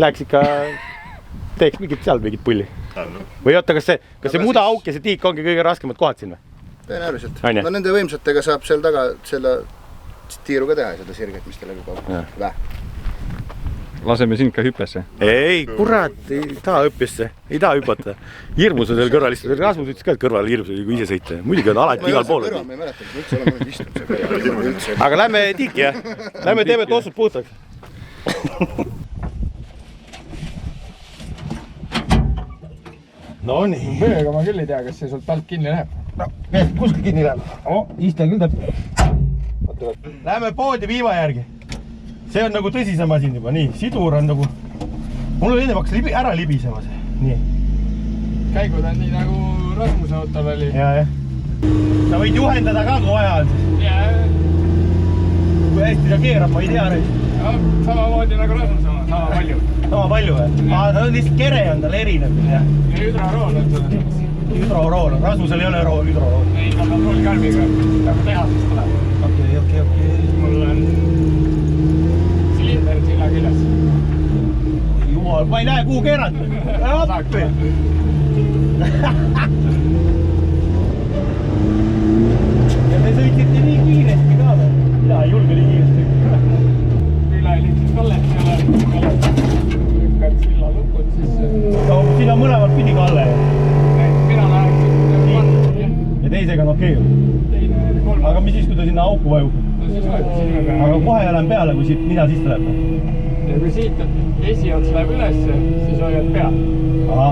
A: Läheks ikka, teeks mingit pulli. Või oota, kas see muda auk ja see tiik ongi kõige raskemad kohad siin või?
C: Tõenäoliselt. No nende võimsatega saab seal taga selle tiiru ka teha, seda sirget, mis ta läbi kaob.
B: laseme sind ka hüppesse.
A: Ei, kurat, ei taha hüppesse, ei taha hüpata. Hirmus on seal kõrval istuda. Rasmus ütles ka, et kõrval hirmus oli, kui ise sõita. Muidugi on alati igal pool.
C: Ma ei mäleta, et üldse oleme istunud.
A: Aga lähme tiki, jah? Lähme teeme tossud puhtaks. No nii.
B: Vööga ma küll ei tea, kas see sul talt kinni läheb.
A: No, kuskil kinni läheb. Istel küll täpselt. Läheme poodi viiva järgi. See on nagu tõsisem asin juba. Nii, sidur on nagu... Mul oli enne hakkas ära libisema see. Nii.
B: Käigud on nii nagu Rasmuse autol oli.
A: Ja. Sa võid juhendada ka, kui vaja on siis. Kui hästi ta keerab, ma ei tea nüüd.
B: Samamoodi nagu Rasmuse oma, sama palju.
A: Sama palju või? Ta on lihtsalt kere on tal erinev.
B: Ja hüdrorool on seda.
A: Hüdrorool on. Rasmusel ei ole hüdrorool.
B: Ei, ta on roolkarbiga. Nagu tehasest tuleb.
A: Okei.
B: Mul on silinder silla küljes.
A: Jumal, ma ei näe kuhu keerata. Appi! Ja te sõitsite nii kiiresti ka või? Mina ei julge nii kiiresti.
B: Üle lihtsalt Kallet selle lükkad silla lukud, siis...
A: No, siin on mõlemad pidi Kalle.
B: Mina läheks
A: ja teisega on okei.
B: Teine kolm.
A: Aga mis siis, kui ta sinna auku vajub?
B: No siis võeti sinna peale.
A: Aga kohe olen peale, kui siit mina sisse läheb.
B: Ja kui siit esiots läheb ülesse, siis hoiad peal.
A: Aha.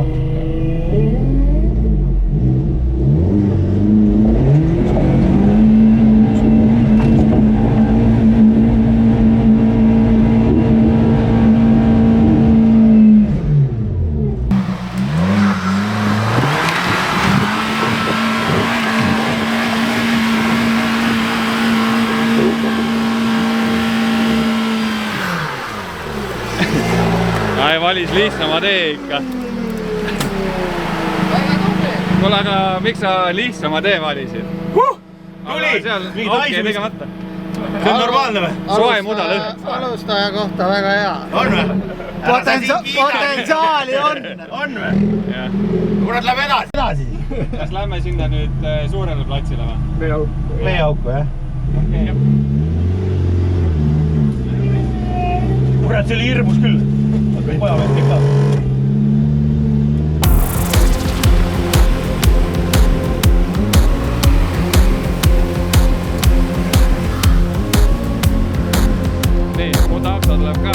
B: Ai, valis lihtsama tee ikka. Kuule, aga miks sa lihtsama tee valisid?
A: Tuli! Nii taisumist. See on normaalne või?
B: Soe muda lõhn.
F: Alustaja kohta väga hea.
A: On või?
F: Potentsiaali on.
A: On või? Kurat, lähme edasi.
B: Kas lähme sinna nüüd suurele platsile või?
A: Veeauku, jah? Kurat, see oli hirmus küll. Poja võttik ka.
B: Nii, mu takso tuleb ka.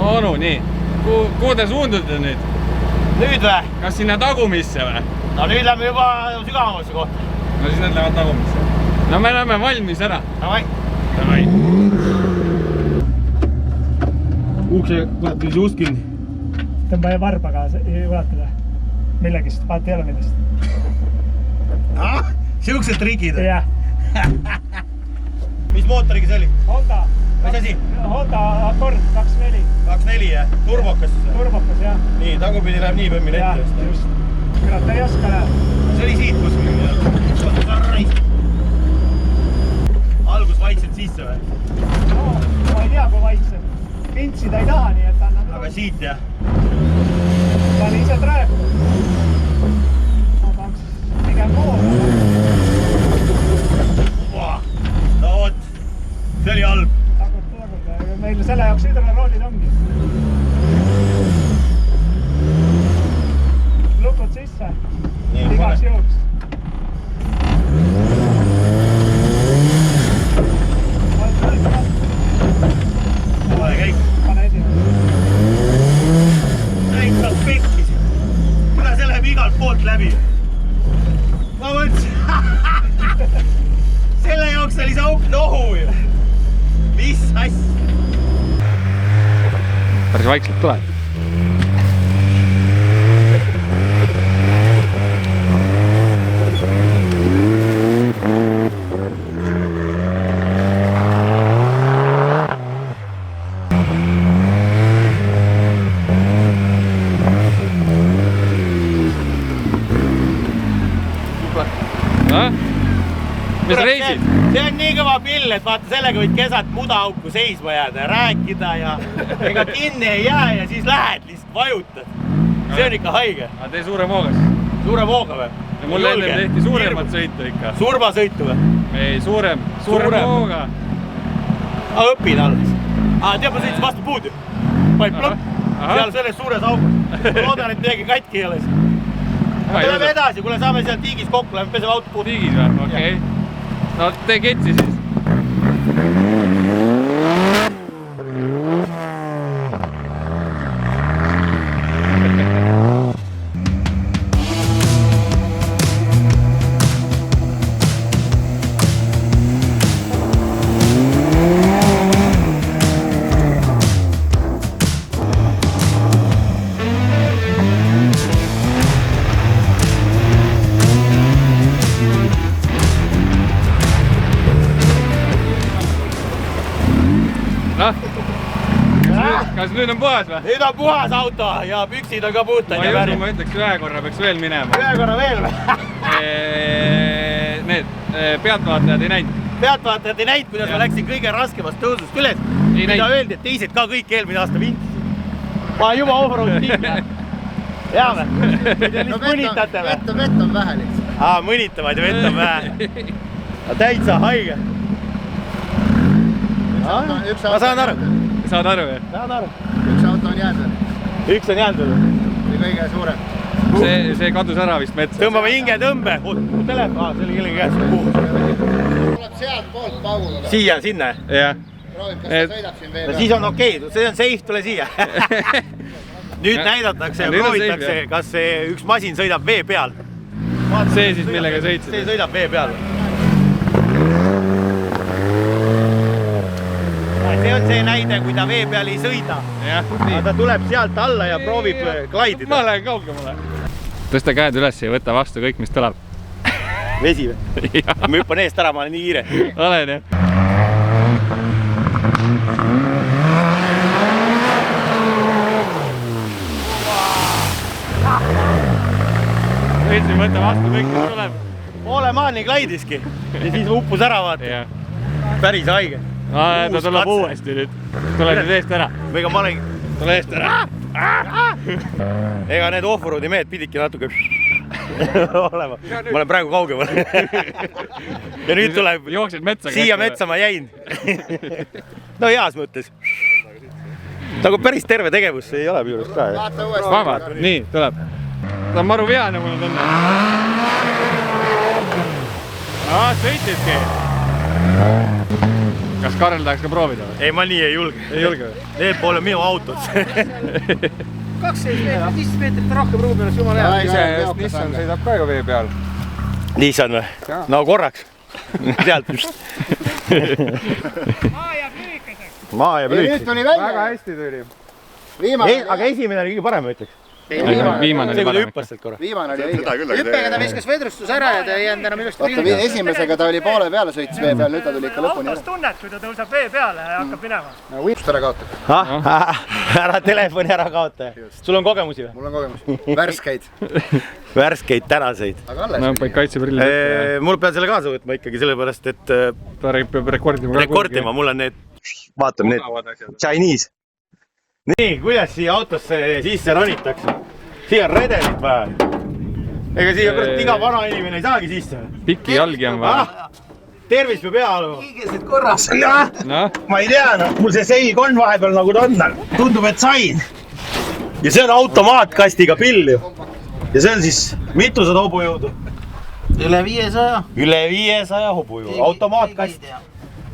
B: Onu, nii. Kuhu te suundute nüüd?
A: Nüüd või?
B: Kas sinna tagumisse või?
A: No nüüd lähme juba sügavamasse kohta.
B: No siis need lähevad tagumisse. No me läheme valmis ära.
A: Davai.
B: Davai.
A: Ukse, kurat, tuli see ust kinni.
E: Tõmba varbaga ulatada. Millegist, vaata ei ole millest.
A: Siuksed trikid.
E: Jah.
A: Mis mootoriga see oli?
E: Honda.
A: Mis asi?
E: Honda Accord 2.4.
A: 2.4, jah? Turbokas siis?
E: Turbokas, jah.
A: Nii, tagupidi läheb nii põmmine ette.
E: Just. Kurat, ei oska näha.
A: See oli siit kuskil. Algus vaikselt sisse või?
E: No, ma ei tea, kui vaikselt. Pintsida ei taha, nii et annab...
A: Aga siit, jah?
E: Ta oli ise traeb. Ma tahaks pigem poole.
A: No vot, see oli halb.
E: Tagurda. Meil selle jaoks hüdroroolid ongi. Lukud sisse. Igaks juhuks.
A: Vale käik.
E: Pane esimene.
A: oli see auk nohu ju. Mis asja?
B: Päris vaikselt tuleb. Mis reisid?
A: See on nii kõva pill, et vaata sellega võid kesat mudaauku seisma jääda ja rääkida ja ega kinni ei jää ja siis lähed lihtsalt vajutad. See on ikka haige.
B: Aga tee suure moogas.
A: Suure mooga või?
B: Ja mulle enne tehti suuremat sõitu ikka.
A: Surmasõitu või?
B: Ei, suurem mooga.
A: Aga õpin alles. Tead, ma sõitsin vastu puud ju. Paid plõpp. Seal selles suures augus. Loodan, et midagi katki ei ole siis. Tuleme edasi, kuule saame seal tiigis kokku, läheme peseme auto puud.
B: Tiigis või? Okei. No tee ketsi siis. Kas nüüd on puhas või?
A: Nüüd on puhas auto ja püksid on ka puhtad.
B: Ma ei usu, ma ütleks ühe korra peaks veel minema.
A: Ühe korra veel või?
B: Need pealtvaatajad ei näinud.
A: Pealtvaatajad ei näinud, kuidas ma läksin kõige raskemast tõusust üles. Mida öeldi, et teised ka kõik eelmine aasta vintisid. Ma juba offroad tiim. Jaa või? Te lihtsalt mõnitate või?
C: Vett on vähe lihtsalt.
A: Mõnitavad ja vett on vähe. Täitsa haige. Ma saan aru.
B: Saad aru või?
A: Saan aru.
C: Üks auto on jäänud.
A: Üks on jäänud või?
C: Või kõige suurem.
B: See kadus ära vist metsa.
A: Tõmbame hinge tõmbe. Mu telefon, see oli kellegi käes puhus.
C: Tuleb sealt poolt pauguga.
A: Siia, sinna?
B: Jah.
C: Proovib, kas ta sõidab siin vee peal.
A: Siis on okei, see on safe, tule siia. Nüüd näidatakse ja proovitakse, kas see üks masin sõidab vee peal.
B: See siis millega sõitsid?
A: See sõidab vee peal. See on see näide, kui ta vee peal ei sõida. Aga ta tuleb sealt alla ja proovib klaidida.
B: Ma lähen kaugemale. Tõsta käed üles ja võta vastu kõik, mis tuleb.
A: Vesi või? Ma hüppan eest ära, ma olen nii kiire.
B: Olen jah. Võtsin võtta vastu kõik, mis tuleb.
A: Poole maani klaidiski ja siis uppus ära vaata. Päris haige.
B: Ta tuleb uuesti nüüd. Tule nüüd eest ära.
A: Ega ma olen...
B: Tule eest ära.
A: Ega need offroadi mehed pididki natuke olema. Ma olen praegu kaugemal. Ja nüüd tuleb...
B: Jooksid metsa.
A: Siia metsa ma jäin. No heas mõttes. Nagu päris terve tegevus ei ole juures ka.
C: Vaata uuesti.
B: Vabad. Nii, tuleb. Ta on maru veane, mul on tunne. Sõitidki. Kas Karel tahaks ka proovida või?
A: Ei, ma nii ei julge.
B: Ei julge või?
A: Need poole minu autot.
E: 12 meetrit rohkem ruumi oleks jumala hea.
B: Nissan sõidab ka ju vee peal.
A: Nissan või? No korraks. Sealt.
E: Maa jääb lühikeseks.
A: Maa jääb
C: Nüüd
A: lühikeseks.
C: tuli välja.
B: Väga hästi tuli.
A: Aga esimene oli kõige parem, ma ütleks.
B: Viimane
A: See,
B: oli
A: kui ta
B: parem.
A: hüppas sealt korra.
C: Viimane oli õige.
F: hüppega ta viskas vedrustus ära ja ta ei jäänud enam ilusti
C: Oota, esimesega ta oli poole peale sõitis vee peal, nüüd ta tuli ikka lõpuni
E: Autos tunned, kui ta tõuseb vee peale ja hakkab minema.
C: ära. Võipust ära kaotab.
A: Ära telefoni ära kaota. Sul on kogemusi või?
C: Mul on kogemusi. Värskeid.
A: Värskeid tänaseid.
C: Aga alles.
B: No, paid kaitseprillid ette.
A: Mul pean selle kaasa võtma ikkagi sellepärast, et
B: Ta peab rekordima.
A: Mul on need, vaatame need Chinese. Nii, kuidas siia autosse sisse ronitakse? Siia on redelit vaja. Ega siia iga vana inimene ei saagi sisse.
B: Pikki jalgi on vaja.
A: Tervis peab hea olema.
C: Hiigesed korras.
B: No?
A: Ma ei tea, mul see selg on vahepeal nagu ta on. Tundub, et sain. Ja see on automaatkastiga pill ju. Ja see on siis mitusada hobujõudu?
F: Üle 500.
A: Üle 500 hobujõudu. Automaatkast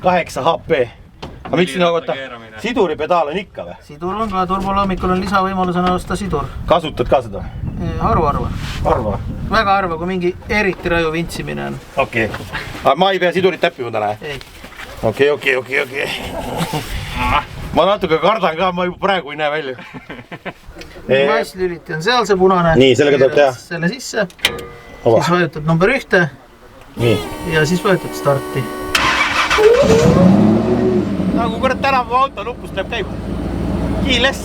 A: 8 HP. Aga miks sinu kohta siduripedaal on ikka või?
F: Sidur on ka, turboloomikul on lisavõimalusena osta sidur.
A: Kasutad ka seda?
F: harva.
A: Harva?
F: Väga harva, kui mingi eriti raju vintsimine on.
A: Okei. Ma ei pea sidurit täppima täna?
F: Ei.
A: Okei. Ma natuke kardan ka, ma juba praegu ei näe välja.
F: Masslüliti on seal see punane.
A: Nii, sellega tuleb teha?
F: Selle sisse. Siis vajutad number 1.
A: Nii.
F: Ja siis vajutad starti.
A: Nagu kurat tänapäeva auto nupust läheb käima. Kiiles.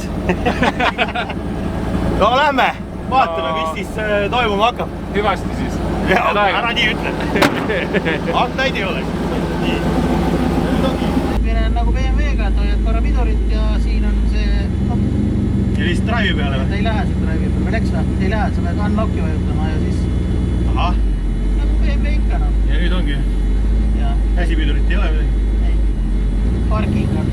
A: No lähme, vaatame, mis siis toimuma hakkab.
B: Hüvasti siis.
A: Ära nii ütle. Aknaid ei ole.
F: Mine on nagu BMW-ga, et hoiad korra pidurit ja siin on see...
A: Ja lihtsalt drive'i peale või?
F: Ei lähe see drive'i peale. Läks või? Ei lähe, sa pead unlocki vajutama ja siis...
A: Ahah.
F: Nagu BMW ikka noh.
A: Ja nüüd ongi? Käsipidurit ei ole midagi?
F: Ei. Parking on.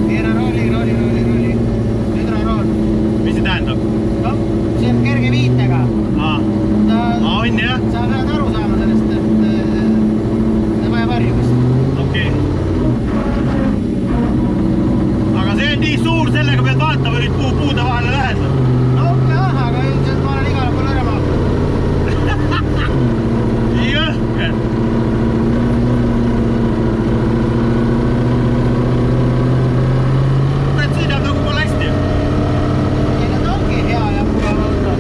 F: Keera rooli. Nüüd rool.
A: Mis see tähendab?
F: No, see on kerge viitega.
A: On jah?
F: Sa pead aru saama sellest, et vaja varjumist.
A: Okei. Aga see on nii suur, sellega pead vaatama nüüd puude vahele lähed.
F: No jah, aga üldiselt ma olen igale poole ära vaatama.
A: Jõhker. Kurat sõidab nagu pole hästi.
F: Ega ta ongi hea ja mugav auto.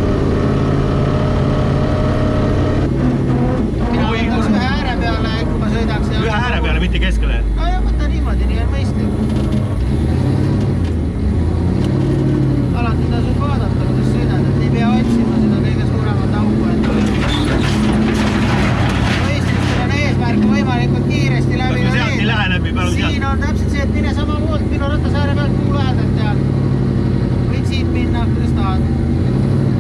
F: Mina võtaks ühe ääre peale, kui ma sõidaks.
A: Ühe ääre peale, mitte keskele.
F: No ja võta niimoodi, nii on mõistlik. Alati tasub vaadata, kuidas sõidad, et ei pea otsima seda kõige suuremat auku endale. Mõistlikul on eesmärk võimalikult kiiresti läbi.
A: Kas sealt ei lähe läbi?
F: Siin on täpselt see, et mine sama poolt minu rattasaare pealt kuu lähedalt ja võid siit minna, kuidas tahad.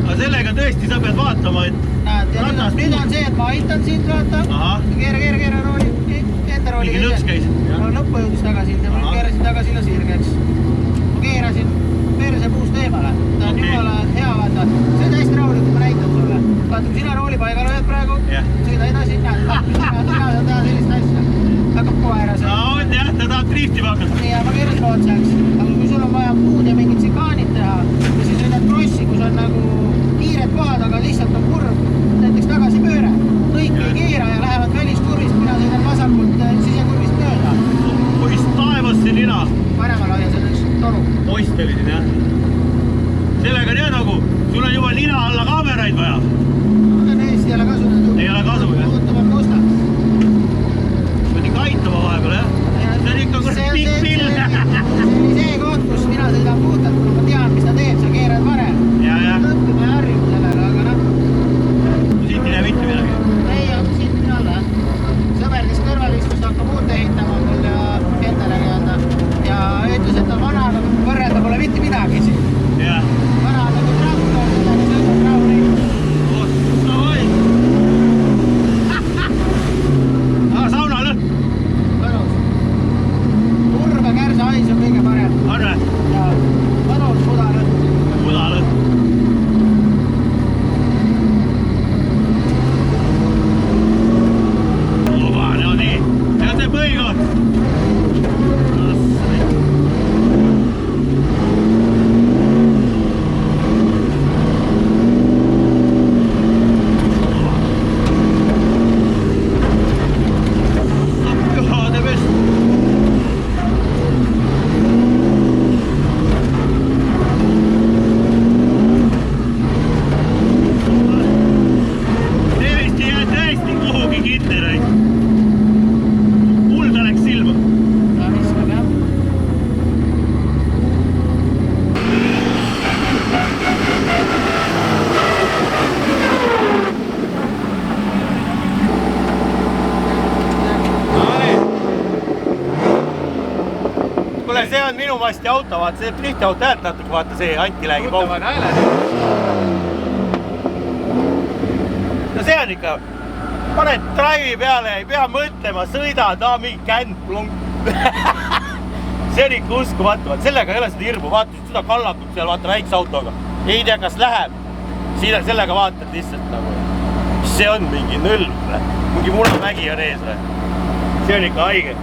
A: Aga sellega tõesti sa pead vaatama, et...
F: Näed, ja nüüd on see, et ma aitan sind, vaata. Keera rooli, enda rooli.
A: Mingi lõks käis.
F: No lõppu jõudis tagasi, ma keerasin tagasi üle sirgeks. Ma keerasin perse puust eemale. Ta on jumala hea, vaata. Sõida hästi rahulikult, ma näitan sulle. Vaata, kui sina rooli paigale hoiad praegu, sõida edasi, näed, teha sellist asja. Hakkab kohe ära sõida.
A: On jah, ta tahab driftima hakata.
F: Nii, ja ma keerasin otsaks. Aga kui sul on vaja muud ja mingid sikaanid teha, ja siis sõidad krossi, kus on nagu kiired kohad, aga lihtsalt on kurv, näiteks tagasi pööre. Kõik ei keera ja lähevad väliskurvist, mina sõidan vasakult sisekurvist mööda.
A: Poist taevasse nina.
F: Paremal hoia selleks toru.
A: Poist oli siin jah. Sellega on jah nagu, sul on juba nina alla kaameraid vaja.
F: Neist ei ole kasu.
A: Ei ole kasu jah.
F: Puutuvad kostaks.
A: Pead ikka aitama vahepeal jah. See on ikka kurat pikk pill.
F: See oli see koht, kus mina sõidan puhtalt, kui ma tean, mis ta teeb, sa keerad varem. Õppima ja harjuma sellega, aga noh.
A: Siit ei näe mitte midagi.
F: Ei, on siit mina alla. Sõber, kes kõrval istus, hakkab uut ehitama mul ja endale nii-öelda. Ja ütles, et on vana, aga võrrelda pole mitte midagi siin. Vana nagu traktor, midagi sõidab rauni.
A: Sauna lõhn.
F: Mõnus. Turbe kärsa hais on kõige parem.
A: On või?
F: Ja mõnus mudalõhn.
A: Mudalõhn. No nii, see on see põhikoht. See on minu masti auto, vaata, see drifti auto häält natuke, vaata see antiläägi pauk. No see on ikka, paned drive'i peale, ei pea mõtlema, sõidad, mingi känd-plunk. See on ikka uskumatu, sellega ei ole seda hirmu, vaata seda kallakut seal, vaata väikse autoga. Ei tea, kas läheb, sellega vaatad lihtsalt nagu, see on mingi nõlv, mingi munamägi on ees või. See on ikka haige.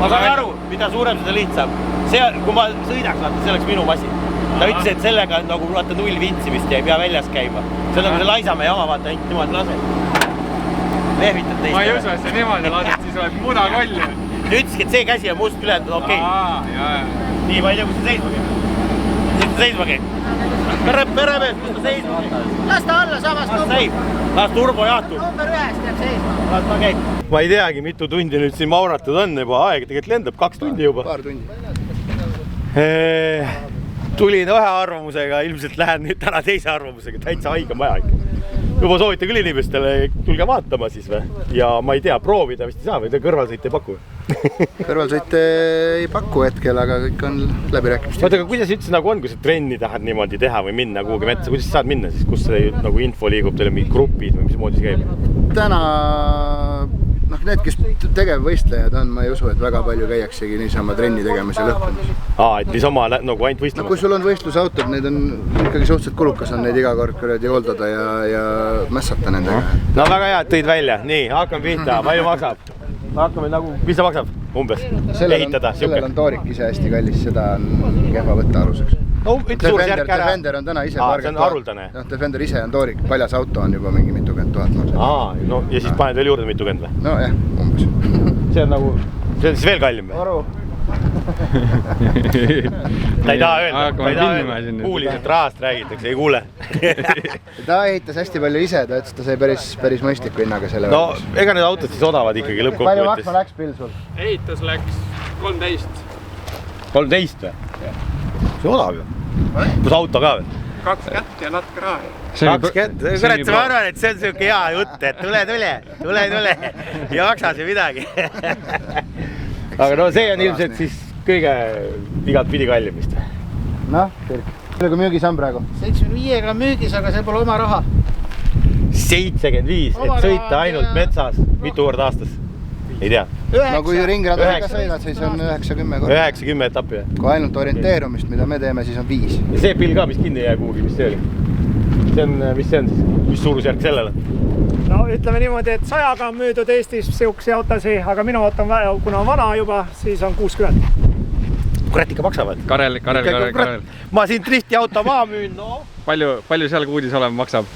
A: Ma saan aru, mida suurem seda lihtsam. See, kui ma sõidaks, vaata, see oleks minu masin. ta ütles, et sellega on nagu vaata 0 vintsimist ja ei pea väljas käima. See on nagu see Laisamäe jama, vaata, ainult niimoodi lased. Lehvitad teist.
B: Ma ei usu, et see niimoodi lased, siis oled mudakoll.
A: Ta ütleski, et see käsi on must ülejäänud, okei. Nii, ma ei tea, kus ta seisma käib. Kus ta seisma käib? Peremees, kus ta seisma käib?
F: Las ta olla samast
A: Las turbo jahtud.
F: number 1 jääb seisma.
A: Las ta käib. Ma ei teagi, mitu tundi nüüd siin mauratud on juba. Aeg tegelikult lendab 2 tundi juba.
C: Paar tundi.
A: Tulin ühe arvamusega, ilmselt lähen nüüd täna teise arvamusega. Täitsa haige maja ikka. Juba soovite küll inimestele, tulge vaatama siis või? Ja ma ei tea, proovida vist ei saa või te kõrvalsõite ei paku?
C: Kõrvalsõite ei paku hetkel, aga kõik on läbirääkimist.
A: Oota, aga kuidas üldse nagu on, kui sa trenni tahad niimoodi teha või minna kuhugi metsa, kuidas sa saad minna siis, kus see nagu info liigub, teile mingid grupid või mismoodi see käib?
C: Täna, need, kes tegevvõistlejad on, ma ei usu, et väga palju käiaksegi niisama trenni tegemise lõppemas.
A: Et niisama nagu ainult võistlemas?
C: Kui sul on võistlusautod, need on ikkagi suhteliselt kulukas on neid iga kord kuradi hooldada ja mässata nendega.
A: No väga hea, et tõid välja. Nii, hakkame pihta, palju maksab? Hakkame nagu, mis ta maksab umbes? Ehitada,
C: sellel on toorik ise hästi kallis, seda on kehva võtta aluseks.
A: No, suurusjärk ära.
C: Defender on täna ise
A: see on haruldane.
C: Defender ise on toorik, paljas auto on juba mingi mitukümmend tuhat maksab.
A: No ja siis paned veel juurde mitukümmend või?
C: No jah, umbes.
A: See on nagu, see on siis veel kallim või?
C: Aru.
A: Ta ei taha öelda, kuuliselt rahast räägitakse, ei kuule.
C: Ta ehitas hästi palju ise, ta ütles, ta sai päris mõistliku hinnaga selle.
A: No ega need autod siis odavad ikkagi lõppkokkuvõttes.
C: Palju maksma läks pill sul?
B: Ehitus läks 13.
A: 13 või? See odav ju. Kus auto ka või?
B: 2 kätt ja natuke raha.
A: 2 kätt, kurat, ma arvan, et see on siuke hea jutt, et tule ja maksa see midagi. Aga no see on ilmselt siis kõige igat pidi kallim vist.
C: Noh, palju müügis on praegu?
F: 75-ga müügis, aga see pole oma raha.
A: 75, et sõita ainult metsas mitu korda aastas? Ei tea.
C: No kui ringradega ka sõidad, siis on 9-10 korda.
A: 9-10 etappi või?
C: Kui ainult orienteerumist, mida me teeme, siis on 5.
A: Ja see pill ka, mis kinni jäi kuhugi, mis see oli? Mis see on siis? Mis suurusjärk sellele?
E: No ütleme niimoodi, et 100-ga on müüdud Eestis siukse autosi, aga minu auto on, kuna on vana juba, siis on 60.
A: Kurat ikka maksavad.
G: Karel.
A: Ma siin drifti auto maa müün, no.
G: Palju seal kuudis olema maksab?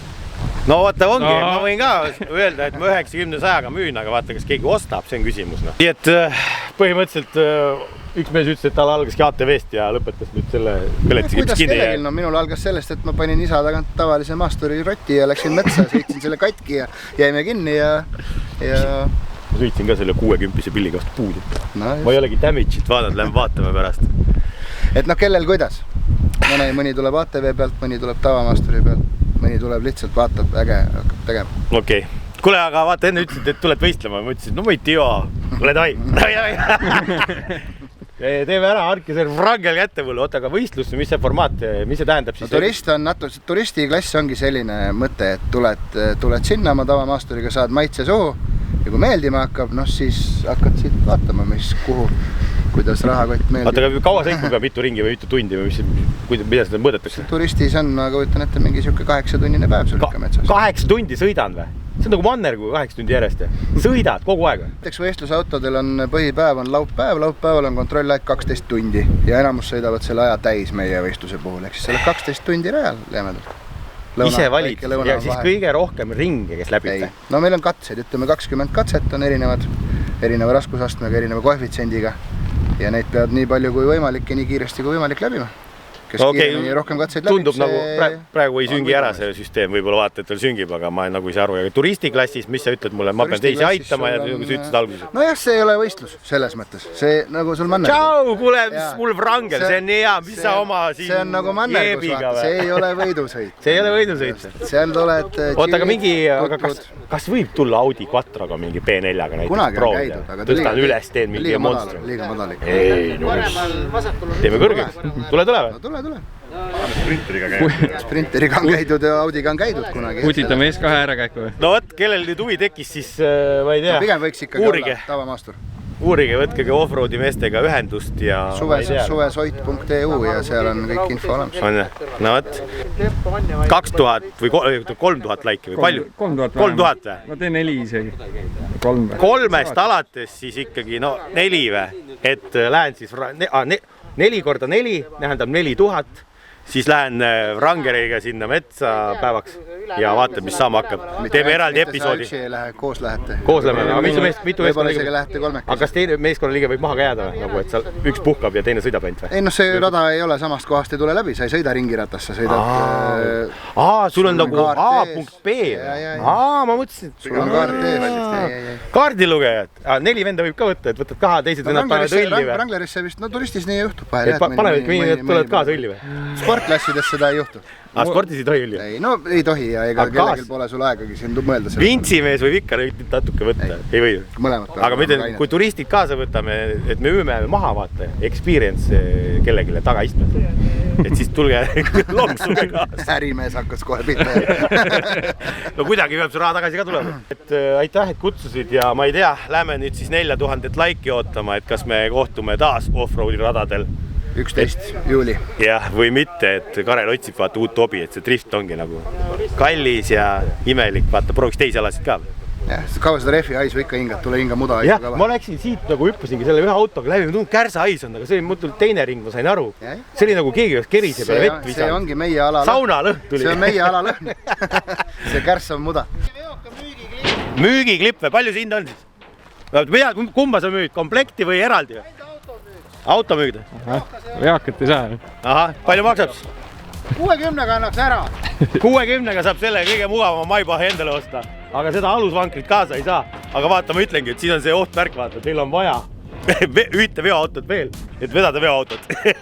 A: No vaata ongi, ma võin ka öelda, et ma 90-100-ga müün, aga vaata, kas keegi ostab, see on küsimus. Nii et põhimõtteliselt üks mees ütles, et tal algaski ATV-st ja lõpetas nüüd selle pelletisi
C: kuidas kellelgi, no minul algas sellest, et ma panin isa tagant tavalise maasturi roti ja läksin metsa, sõitsin selle katki ja jäime kinni ja...
A: Ma sõitsin ka selle 60-se pilliga vastu puudi. Ma ei olegi damage'it vaadanud, lähen vaatame pärast.
C: Et kellel kuidas? Mõni tuleb ATV pealt, mõni tuleb tavamaasturi pealt, mõni tuleb lihtsalt vaatab, äge, hakkab tegema. Okei.
A: Kuule, aga vaata, enne ütlesid, et tuled võistlema. Ma ütlesin, no võid joo, tule tai. Teeme ära, harke see vrangel kätte mulle. Oota, aga võistlus, mis see formaat, mis see tähendab siis?
C: Turistiklass ongi selline mõte, et tuled sinna oma tavamaasturiga, saad maitse suhu ja kui meeldima hakkab, siis hakkad siit vaatama, kuhu, kuidas rahakott meeldib. Oota, aga kaua sõitma peab, mitu ringi või mitu tundi või mida seda mõõdetakse? Turistis on, ma kujutan ette, mingi siuke 8-tunnine päev sul ikka metsas. 8 tundi sõidan või? See on nagu manner, kui 8 tundi järjest. Sõidad kogu aeg või? Näiteks võistlusautodel on põhipäev on laupäeval on kontrollaeg 12 tundi ja enamus sõidavad selle aja täis meie võistluse puhul. Ehk siis sa oled 12 tundi rajal jämedalt.
A: Ise valid ja siis kõige rohkem ringe, kes läbib?
C: No meil on katseid, ütleme 20 katset on erineva raskusastmega, erineva koefitsiendiga ja neid peavad nii palju kui võimalik ja nii kiiresti kui võimalik läbima. Rohkem katseid läbib,
A: tundub nagu praegu ei süngi ära see süsteem, võib-olla vaata, et veel süngib, aga ma nagu ei saa aru. Turistiklassis, mis sa ütled mulle, ma pean teisi aitama ja sa ütlesid alguses?
C: Nojah, see ei ole võistlus selles mõttes. See nagu sul manner.
A: Tšau, kuule, mul vrangel, see on nii hea, mis sa oma siin
C: see on nagu mannergus, vaata, see ei ole võidusõit.
A: See ei ole võidusõit.
C: Seal oled...
A: Oota, aga mingi, kas võib tulla Audi Quattroga mingi B4-ga näiteks?
C: Kunagi on käidud, aga
A: tõstan üles, teen mingi monstri.
C: Liiga madalik.
A: Ei, teeme kõrgeks. Tule või?
C: Sprinteriga on käidud ja Audiga on käidud kunagi.
G: Putitame S2 ära käiku või?
A: No võt, kellel nüüd huvi tekkis, siis ma ei tea.
C: Pigem võiks ikkagi olla tavamaastur.
A: Uurige, võtkege offroadi meestega ühendust ja...
C: Suvesoit.eu ja seal on kõik info olemas.
A: On jah? No võt. 2000 või 3000 laiki või palju? 3000 või?
G: Ma teen 4 isegi.
A: 3-st alates siis ikkagi 4 või? Et lähen siis 4 korda 4 tähendab 4000 siis lähen Wrangleriga sinna metsa päevaks ja vaatan, mis saama hakkab. Teeme eraldi episoodi.
C: Koos lähete.
A: Koos läheme, aga mitu
C: võib-olla isegi lähete kolmekesi.
A: Aga kas teine meeskonnaliige võib maha ka jääda või? Nagu, et seal üks puhkab ja teine sõidab ainult või?
C: Ei, see rada ei ole samast kohast, ei tule läbi, sa ei sõida ringiratast, sa sõidad...
A: Sul on nagu A punkt B. Ma mõtlesin, et
C: sul on kaart ees.
A: Kaardilugejad. 4 venda võib ka võtta, et võtad kaha, teised vennad panevad õlli või?
C: Wranglerisse vist, no turistis nii juhtub.
A: Panevad tulevad kaasa õlli või?
C: Sportklassides seda ei juhtu.
A: Sportis ei tohi õlli?
C: Ei, no ei tohi ja ega kellelgi pole sul aegagi siin mõelda selle.
A: Vintsimees võib ikka natuke võtta, ei või?
C: Mõlemad.
A: Aga ma ütlen, kui turistid kaasa võtame, et me üüme maha vaata, experience kellegile tagaistmed. Et siis tulge lonksuge kaasa.
C: Ärimees hakkas kohe pihta.
A: No kuidagi peab see raha tagasi ka tulema. Et aitäh, et kutsusid ja ma ei tea, lähme nüüd siis 4000 laiki ootama, et kas me kohtume taas off-roadi radadel.
C: 11. juuli.
A: Jah, või mitte, et Karel otsib vaata uut hobi, et see drift ongi nagu kallis ja imelik, vaata prooviks teisi alasid ka.
C: Jah, kaua seda refi haisu ikka hingad, tule hinga muda haisu ka.
A: Ma läksin siit nagu hüppasingi selle ühe autoga läbi, ma tunnen kärsa hais on, aga see oli mul teine ring, ma sain aru. See oli nagu keegi kerise peale vett visanud.
C: See ongi meie ala lõhn.
A: Sauna lõhn tuli.
C: See on meie ala lõhn. See kärss on muda.
A: Müügiklipp või? Palju see hind on siis? Kumba sa müüd? Komplekti või eraldi? Auto müüd?
G: Veakat ei saa.
A: Ahah, palju maksab?
C: 60-ga annaks ära.
A: 60-ga saab selle kõige mugavama maipahe endale osta, aga seda alusvankrit kaasa ei saa. Aga vaata, ma ütlengi, et siin on see ohtmärk, vaata, teil on vaja ühte veoautot veel, et vedada veoautot.